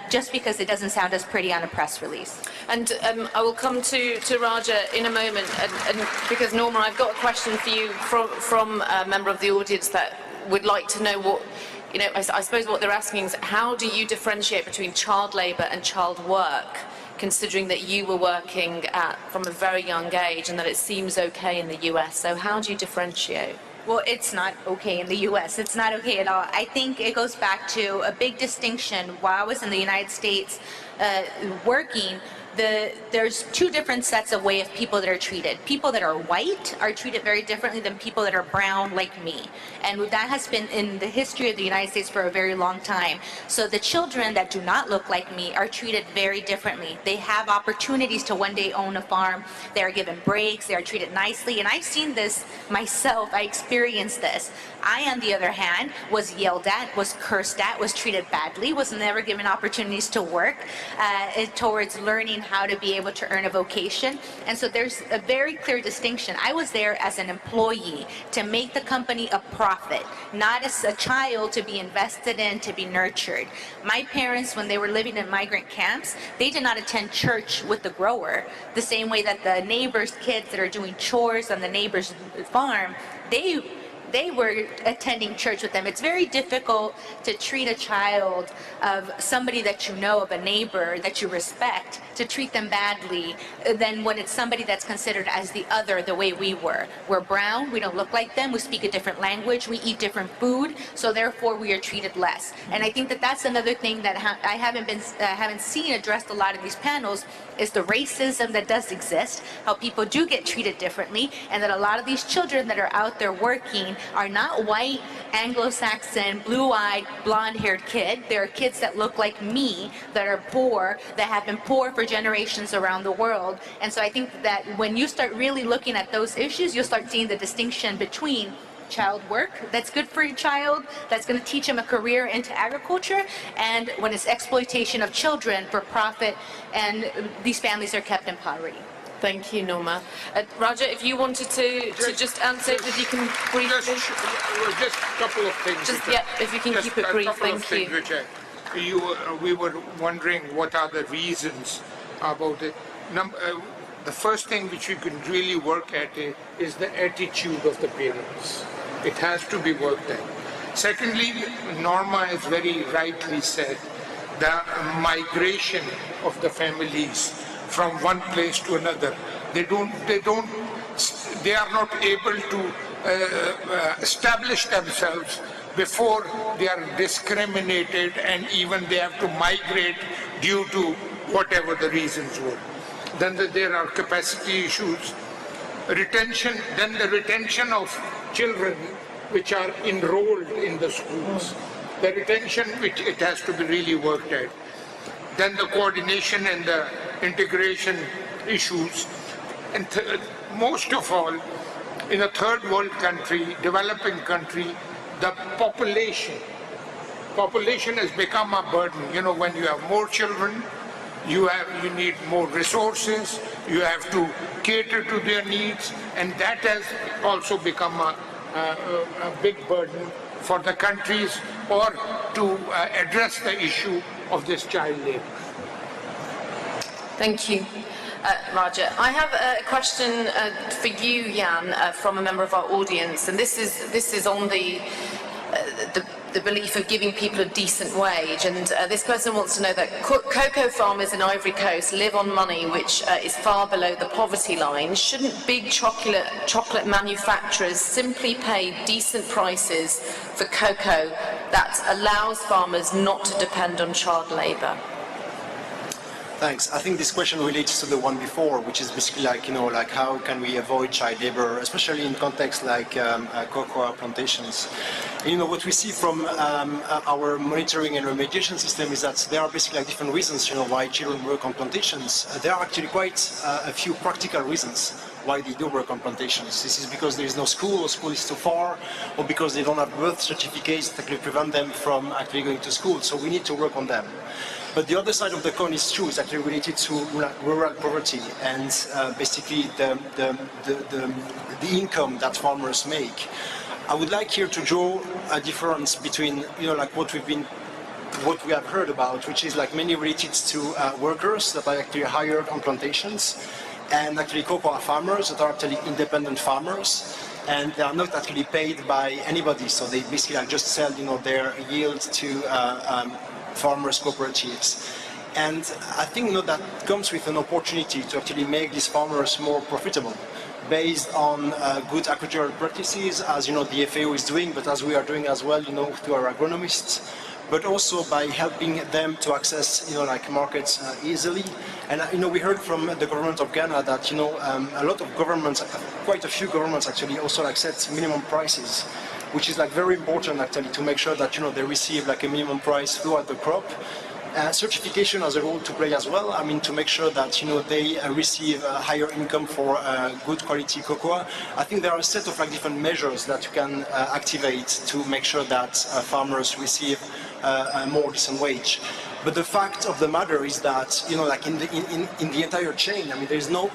just because it doesn't sound as pretty on a press release. And I will come to Raja in a moment, and because Norma, I've got a question for you from a member of the audience that would like to know what, you know, I suppose what they're asking is, how do you differentiate between child labour and child work, considering that you were working from a very young age and that it seems okay in the US? So how do you differentiate? Well, it's not okay in the U.S. It's not okay at all. I think it goes back to a big distinction. While I was in the United States working, there's two different sets of way of people that are treated. People that are white are treated very differently than people that are brown like me. And that has been in the history of the United States for a very long time. So the children that do not look like me are treated very differently. They have opportunities to one day own a farm. They are given breaks. They are treated nicely. And I've seen this myself. I experienced this. I, on the other hand, was yelled at, was cursed at, was treated badly, was never given opportunities to work towards learning how to be able to earn a vocation. And so there's a very clear distinction. I was there as an employee to make the company a profit, not as a child to be invested in, to be nurtured. My parents, when they were living in migrant camps, they did not attend church with the grower the same way that the neighbors' kids that are doing chores on the neighbor's farm, they were attending church with them. It's very difficult to treat a child of somebody that you know, of a neighbor that you respect, to treat them badly than when it's somebody that's considered as the other, the way we were. We're brown, we don't look like them, we speak a different language, we eat different food, so therefore we are treated less. And I think that that's another thing that I haven't seen addressed a lot of these panels, is the racism that does exist, how people do get treated differently, and that a lot of these children that are out there working are not white, Anglo-Saxon, blue-eyed, blonde-haired kids. They are kids that look like me, that are poor, that have been poor for generations around the world. And so I think that when you start really looking at those issues, you'll start seeing the distinction between child work that's good for your child, that's going to teach him a career into agriculture, and when it's exploitation of children for profit, and these families are kept in poverty. Thank you, Norma. Raja, if you wanted to just answer, if you can briefly. Just a couple of things. If you can keep it brief, thank you. We were wondering what are the reasons about it. The first thing which we can really work at is the attitude of the parents. It has to be worked at. Secondly, Norma has very rightly said, the migration of the families from one place to another. They are not able to establish themselves before they are discriminated, and even they have to migrate due to whatever the reasons were. Then there are capacity issues, retention, then the retention of children which are enrolled in the schools. The retention, which it has to be really worked at. Then the coordination and the integration issues. And most of all, in a third world country, developing country, the population has become a burden. You know, when you have more children, you need more resources, you have to cater to their needs, and that has also become a big burden for the countries, or to address the issue of this child labor. Thank you, Raja. I have a question for you, Jan, from a member of our audience, and this is on the belief of giving people a decent wage. And this person wants to know that cocoa farmers in Ivory Coast live on money which is far below the poverty line. Shouldn't big chocolate manufacturers simply pay decent prices for cocoa that allows farmers not to depend on child labour? Thanks. I think this question relates to the one before, which is basically like, like how can we avoid child labor, especially in contexts like cocoa plantations. And, what we see from our monitoring and remediation system is that there are basically like different reasons, why children work on plantations. There are actually quite a few practical reasons why they do work on plantations. This is because there is no school, or school is too far, or because they don't have birth certificates that actually prevent them from actually going to school. So we need to work on them. But the other side of the coin is true. It's actually related to rural poverty and basically the income that farmers make. I would like here to draw a difference between, like what we have heard about, which is like mainly related to workers that are actually hired on plantations, and actually cocoa farmers that are actually independent farmers, and they are not actually paid by anybody. So they basically like just sell, their yield to farmers' cooperatives. And I think that comes with an opportunity to actually make these farmers more profitable, based on good agricultural practices, as the FAO is doing, but as we are doing as well, through our agronomists, but also by helping them to access, like markets easily. And we heard from the government of Ghana that a lot of governments, quite a few governments actually, also like set minimum prices, which is like very important actually to make sure that they receive like a minimum price throughout the crop. Certification has a role to play as well. I mean, to make sure that they receive a higher income for good quality cocoa. I think there are a set of like different measures that you can activate to make sure that farmers receive a more decent wage. But the fact of the matter is that like in the entire chain, I mean, there is no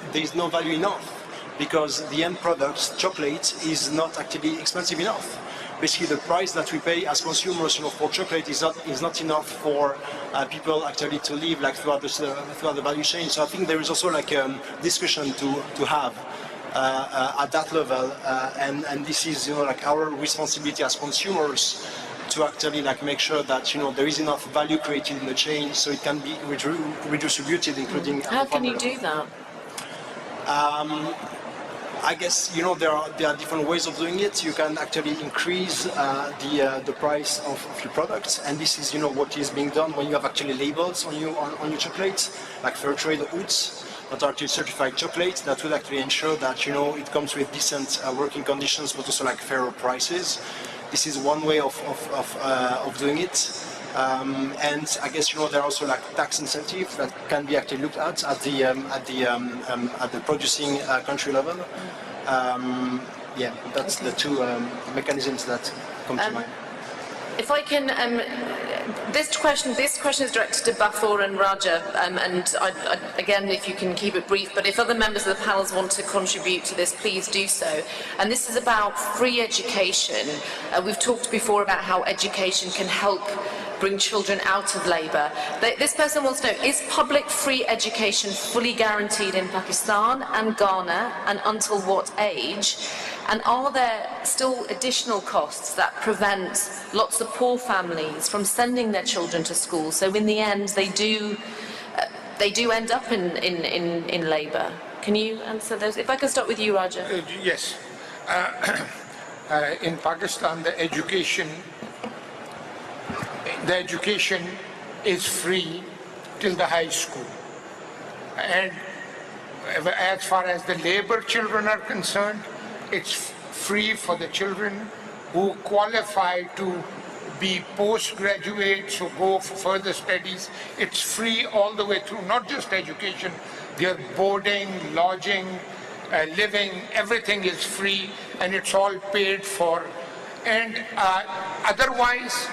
value enough, because the end product, chocolate, is not actually expensive enough. Basically, the price that we pay as consumers, for chocolate is not enough for people actually to live like throughout the value chain. So I think there is also like a discussion to have at that level, and this is like our responsibility as consumers to actually like make sure that there is enough value created in the chain, so it can be redistributed, including. How can you do that? I guess there are different ways of doing it. You can actually increase the price of your products, and this is what is being done when you have actually labels on your chocolate, like fair trade oats that are actually certified chocolate, that will actually ensure that it comes with decent working conditions, but also like fairer prices. This is one way of doing it. And I guess there are also like tax incentives that can be actually looked at the producing country level. Yeah, that's the two mechanisms that come to mind. If I can, this question is directed to Bathor and Raja, and again, if you can keep it brief, but if other members of the panels want to contribute to this, please do so. And this is about free education. We've talked before about how education can help bring children out of labour. This person wants to know, is public free education fully guaranteed in Pakistan and Ghana, and until what age? And are there still additional costs that prevent lots of poor families from sending their children to school? So in the end, they do end up in labour. Can you answer those? If I can start with you, Raja. Yes. In Pakistan, the education is free till the high school. And as far as the labor children are concerned, it's free for the children who qualify to be postgraduates, who go for further studies. It's free all the way through, not just education. Their boarding, lodging, living, everything is free, and it's all paid for. And otherwise,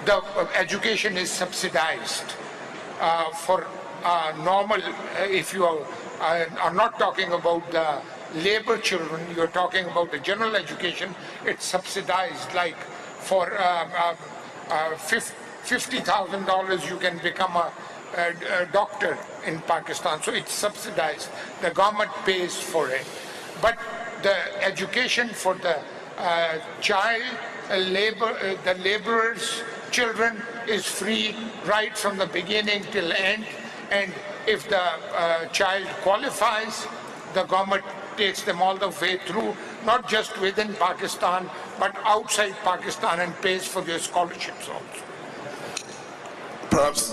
the education is subsidized for normal, if you are not talking about the labor children, you're talking about the general education, it's subsidized. Like for $50,000 you can become a doctor in Pakistan, so it's subsidized. The government pays for it. But the education for the child labor, the laborers' children is free right from the beginning till end. And if the child qualifies, the government takes them all the way through, not just within Pakistan, but outside Pakistan, and pays for their scholarships also. Perhaps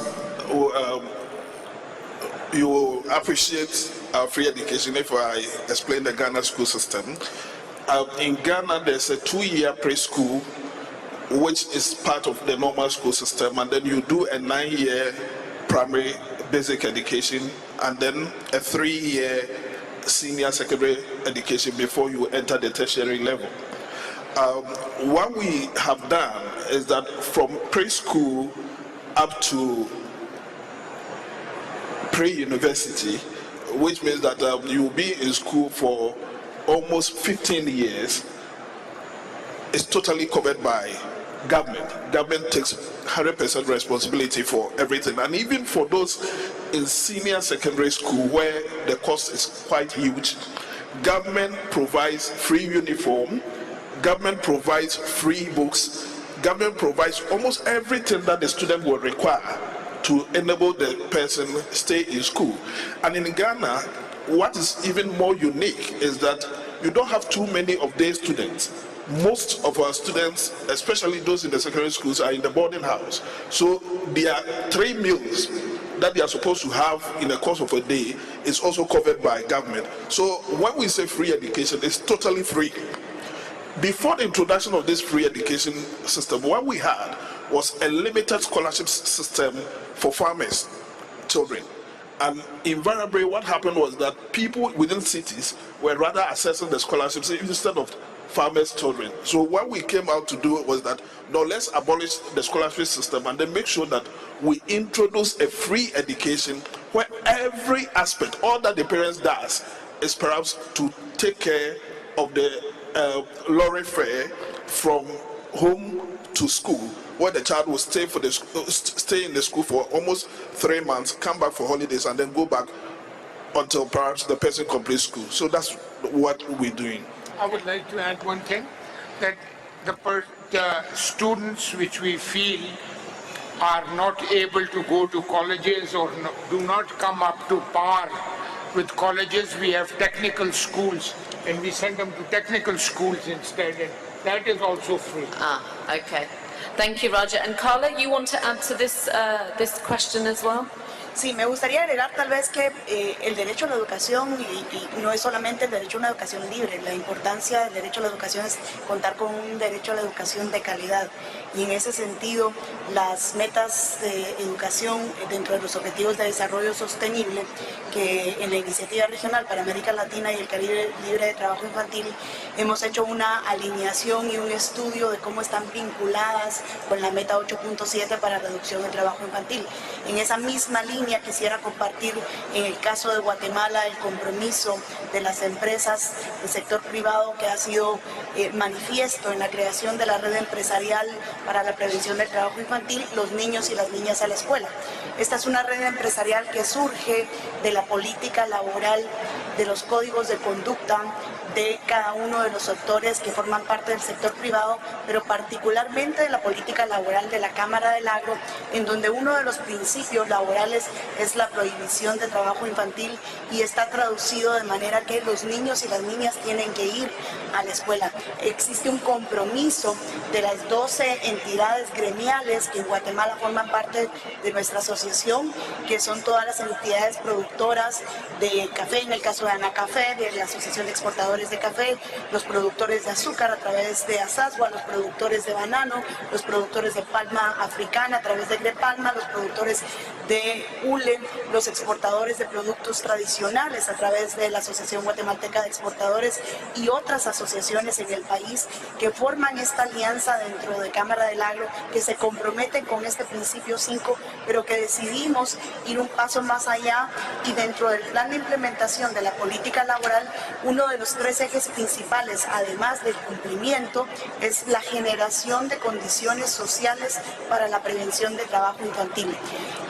you will appreciate our free education if I explain the Ghana school system. In Ghana, there's a 2-year preschool, which is part of the normal school system, and then you do a 9-year primary basic education, and then a 3-year senior secondary education before you enter the tertiary level. What we have done is that from preschool up to pre-university, which means that you will be in school for almost 15 years, is totally covered by government. Government takes 100% responsibility for everything, and even for those in senior secondary school where the cost is quite huge, government provides free uniform, government provides free books, government provides almost everything that the student will require to enable the person stay in school. And in Ghana, what is even more unique is that you don't have too many of day students. Most of our students, especially those in the secondary schools, are in the boarding house. So their 3 meals that they are supposed to have in the course of a day is also covered by government. So when we say free education, it's totally free. Before the introduction of this free education system, what we had was a limited scholarship system for farmers' children. And invariably what happened was that people within cities were rather accessing the scholarships instead of farmers' children. So what we came out to do was that, no, let's abolish the scholarship system and then make sure that we introduce a free education where every aspect, all that the parents does is perhaps to take care of the lorry fare from home to school, where the child will stay in the school for almost 3 months, come back for holidays, and then go back until perhaps the person completes school. So that's what we're doing. I would like to add one thing, that the students which we feel are not able to go to colleges or do not come up to par with colleges, we have technical schools, and we send them to technical schools instead, and that is also free. Okay. Thank you, Roger. And Carla, you want to add to this question as well? Sí, me gustaría agregar tal vez que el derecho a la educación y no es solamente el derecho a una educación libre. La importancia del derecho a la educación es contar con un derecho a la educación de calidad. Y en ese sentido, las metas de educación dentro de los objetivos de desarrollo sostenible, que en la iniciativa regional para América Latina y el Caribe libre de trabajo infantil, hemos hecho una alineación y un estudio de cómo están vinculadas con la meta 8.7 para reducción del trabajo infantil. En esa misma línea quisiera compartir en el caso de Guatemala el compromiso de las empresas del sector privado que ha sido manifiesto en la creación de la red empresarial para la prevención del trabajo infantil, los niños y las niñas a la escuela. Esta es una red empresarial que surge de la política laboral, de los códigos de conducta de cada uno de los sectores que forman parte del sector privado, pero particularmente de la política laboral de la Cámara del Agro, en donde uno de los principios laborales es la prohibición de trabajo infantil y está traducido de manera que los niños y las niñas tienen que ir a la escuela. Existe un compromiso de las 12 entidades gremiales que en Guatemala forman parte de nuestra asociación, que son todas las entidades productoras de café, en el caso de Anacafé, de la Asociación de Exportadores de Café, los productores de azúcar a través de Asasua, los productores de banano, los productores de palma africana a través de Grepalma, los productores de hule, los exportadores de productos tradicionales a través de la Asociación Guatemalteca de Exportadores y otras asociaciones en el país que forman esta alianza dentro de Cámara del Agro, que se comprometen con este principio 5, pero que decidimos ir un paso más allá y dentro del plan de implementación de la política laboral, uno de los 3 ejes principales, además del cumplimiento, es la generación de condiciones sociales para la prevención de trabajo infantil.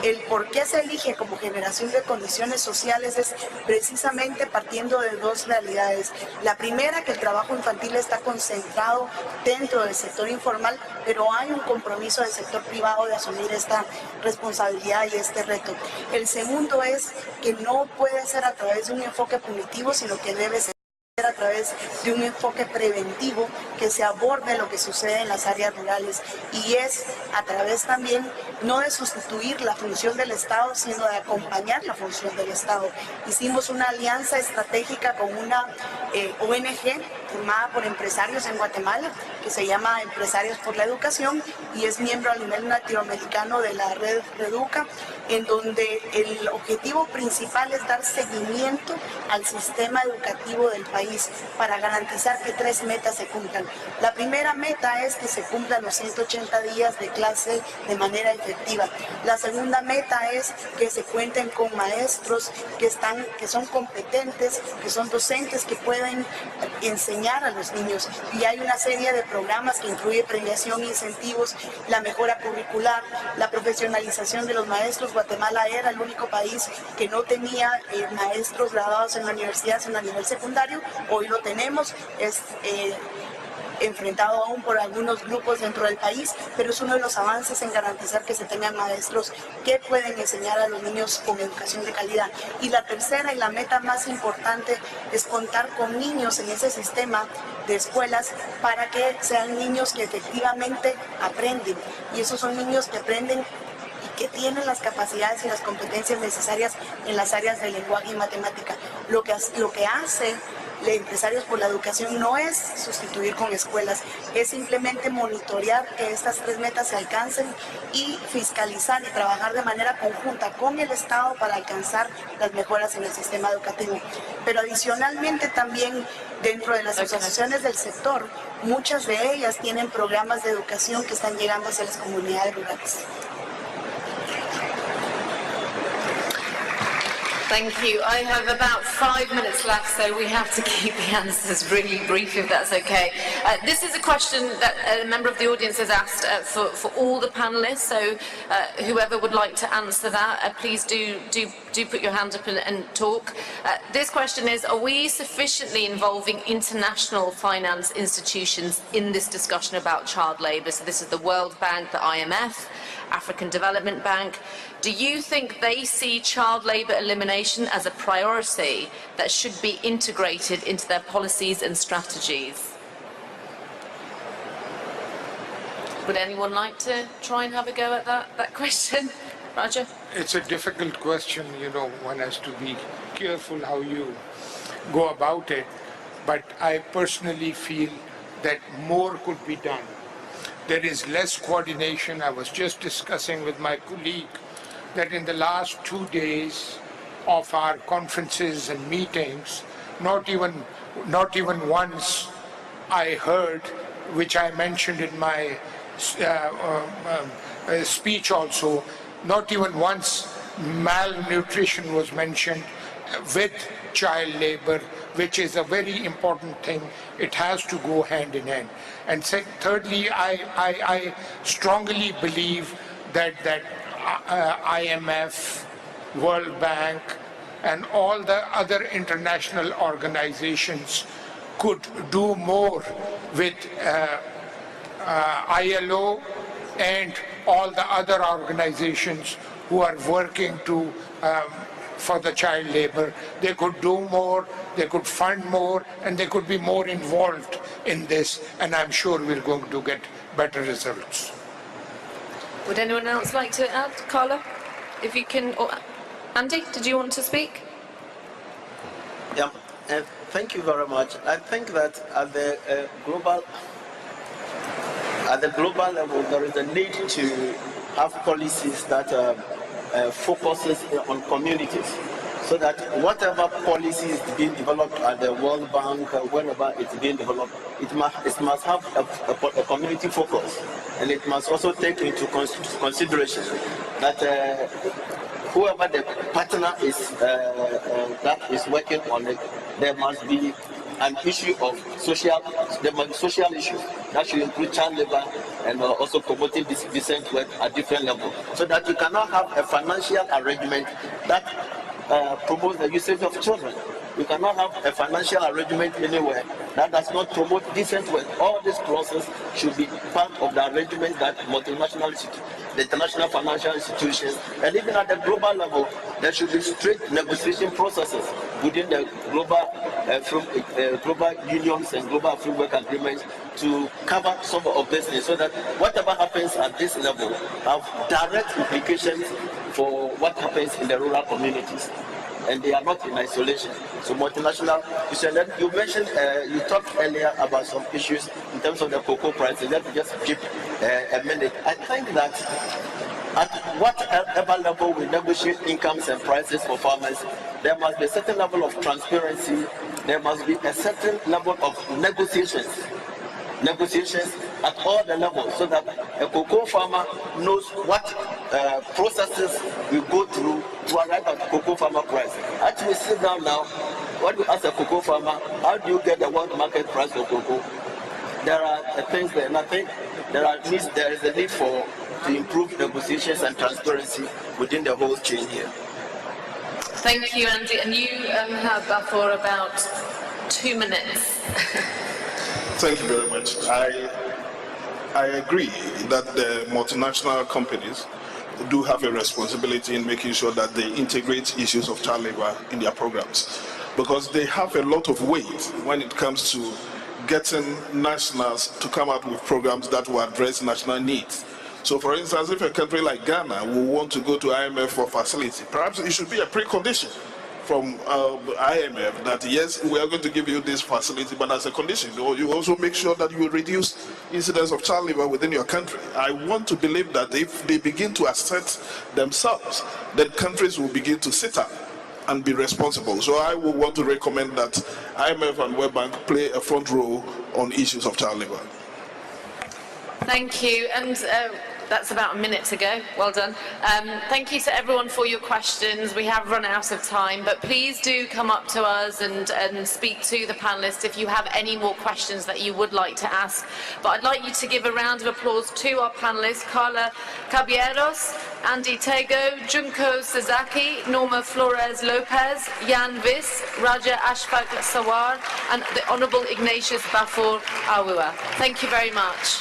El por qué se elige como generación de condiciones sociales es precisamente partiendo de 2 realidades. La primera, que el trabajo infantil está concentrado dentro del sector informal, pero hay un compromiso del sector privado de asumir esta responsabilidad y este reto. El segundo es que no puede ser a través de un enfoque punitivo, sino que debe ser a través de un enfoque preventivo que se aborde lo que sucede en las áreas rurales, y es a través también no de sustituir la función del Estado, sino de acompañar la función del Estado. Hicimos una alianza estratégica con una ONG formada por empresarios en Guatemala, que se llama Empresarios por la Educación, y es miembro a nivel latinoamericano de la red Reduca, en donde el objetivo principal es dar seguimiento al sistema educativo del país para garantizar que 3 metas se cumplan. La primera meta es que se cumplan los 180 días de clase de manera efectiva. La segunda meta es que se cuenten con maestros que son competentes, que son docentes, que pueden enseñar a los niños. Y hay una serie de programas que incluye premiación, incentivos, la mejora curricular, la profesionalización de los maestros. Guatemala era el único país que no tenía maestros graduados en la universidad, sino a nivel secundario. Hoy lo tenemos, es enfrentado aún por algunos grupos dentro del país, pero es uno de los avances en garantizar que se tengan maestros que pueden enseñar a los niños con educación de calidad. Y la tercera y la meta más importante es contar con niños en ese sistema de escuelas para que sean niños que efectivamente aprenden. Y esos son niños que aprenden y que tienen las capacidades y las competencias necesarias en las áreas de lenguaje y matemática. Lo que hace Empresarios por la Educación no es sustituir con escuelas, es simplemente monitorear que estas 3 metas se alcancen y fiscalizar y trabajar de manera conjunta con el Estado para alcanzar las mejoras en el sistema educativo. Pero adicionalmente también dentro de las asociaciones del sector, muchas de ellas tienen programas de educación que están llegando hacia las comunidades rurales. Thank you. I have about 5 minutes left, so we have to keep the answers really brief, if that's okay. This is a question that a member of the audience has asked for all the panelists, so whoever would like to answer that, please do put your hand up and talk. This question is, are we sufficiently involving international finance institutions in this discussion about child labour? So this is the World Bank, the IMF, African Development Bank. Do you think they see child labour elimination as a priority that should be integrated into their policies and strategies? Would anyone like to try and have a go at that question? Roger? It's a difficult question, you know, one has to be careful how you go about it, but I personally feel that more could be done. There is less coordination. I was just discussing with my colleague that in the last 2 days of our conferences and meetings, not even once I heard, which I mentioned in my speech also, not even once malnutrition was mentioned with child labor, which is a very important thing. It has to go hand in hand. And thirdly, I strongly believe that IMF, World Bank, and all the other international organizations could do more with ILO and all the other organizations who are working for the child labor. They could do more, they could fund more, and they could be more involved in this, and I'm sure we're going to get better results. Would anyone else like to add? Carla, if you can, or Andy, did you want to speak? Yeah, thank you very much. I think that at the global level, there is a need to have policies that focuses on communities, so that whatever policy is being developed at the World Bank, wherever it's being developed, it must have a community focus, and it must also take into consideration that whoever the partner is that is working on it, there must be an issue of social issues that should include child labor and also promoting decent work at different levels, so that you cannot have a financial arrangement that promotes the usage of children. You cannot have a financial arrangement anywhere that does not promote decent work. All this process should be part of the arrangement that multinational institutions, the international financial institutions, and even at the global level, there should be strict negotiation processes within the global unions and global framework agreements to cover some of this things, so that whatever happens at this level have direct implications for what happens in the rural communities. And they are not in isolation. So multinational, you mentioned, you talked earlier about some issues in terms of the cocoa prices. Let me just give a minute. I think that at whatever level we negotiate incomes and prices for farmers, there must be a certain level of transparency. There must be a certain level of negotiations at all the levels, so that a cocoa farmer knows what processes we go through to arrive at cocoa farmer price. Actually, sit down now, when you ask a cocoa farmer, how do you get the world market price for cocoa? There are things there, and I think there is a need to improve negotiations and transparency within the whole chain here. Thank you, Andy. And you have for about 2 minutes. Thank you very much. I agree that the multinational companies do have a responsibility in making sure that they integrate issues of child labor in their programs, because they have a lot of weight when it comes to getting nationals to come out with programs that will address national needs. So for instance, if a country like Ghana will want to go to IMF for facility, perhaps it should be a precondition from IMF that yes, we are going to give you this facility, but as a condition, you also make sure that you reduce incidence of child labor within your country. I want to believe that if they begin to assert themselves, then countries will begin to sit up and be responsible. So I would want to recommend that IMF and World Bank play a front role on issues of child labor. Thank you. And that's about a minute to go. Well done. Thank you to everyone for your questions. We have run out of time, but please do come up to us and speak to the panelists if you have any more questions that you would like to ask. But I'd like you to give a round of applause to our panelists, Carla Cabieros, Andy Tego, Junko Sasaki, Norma Flores Lopez, Jan Vis, Raja Ashfaq Sawar, and the Honourable Ignatius Bafor Awua. Thank you very much.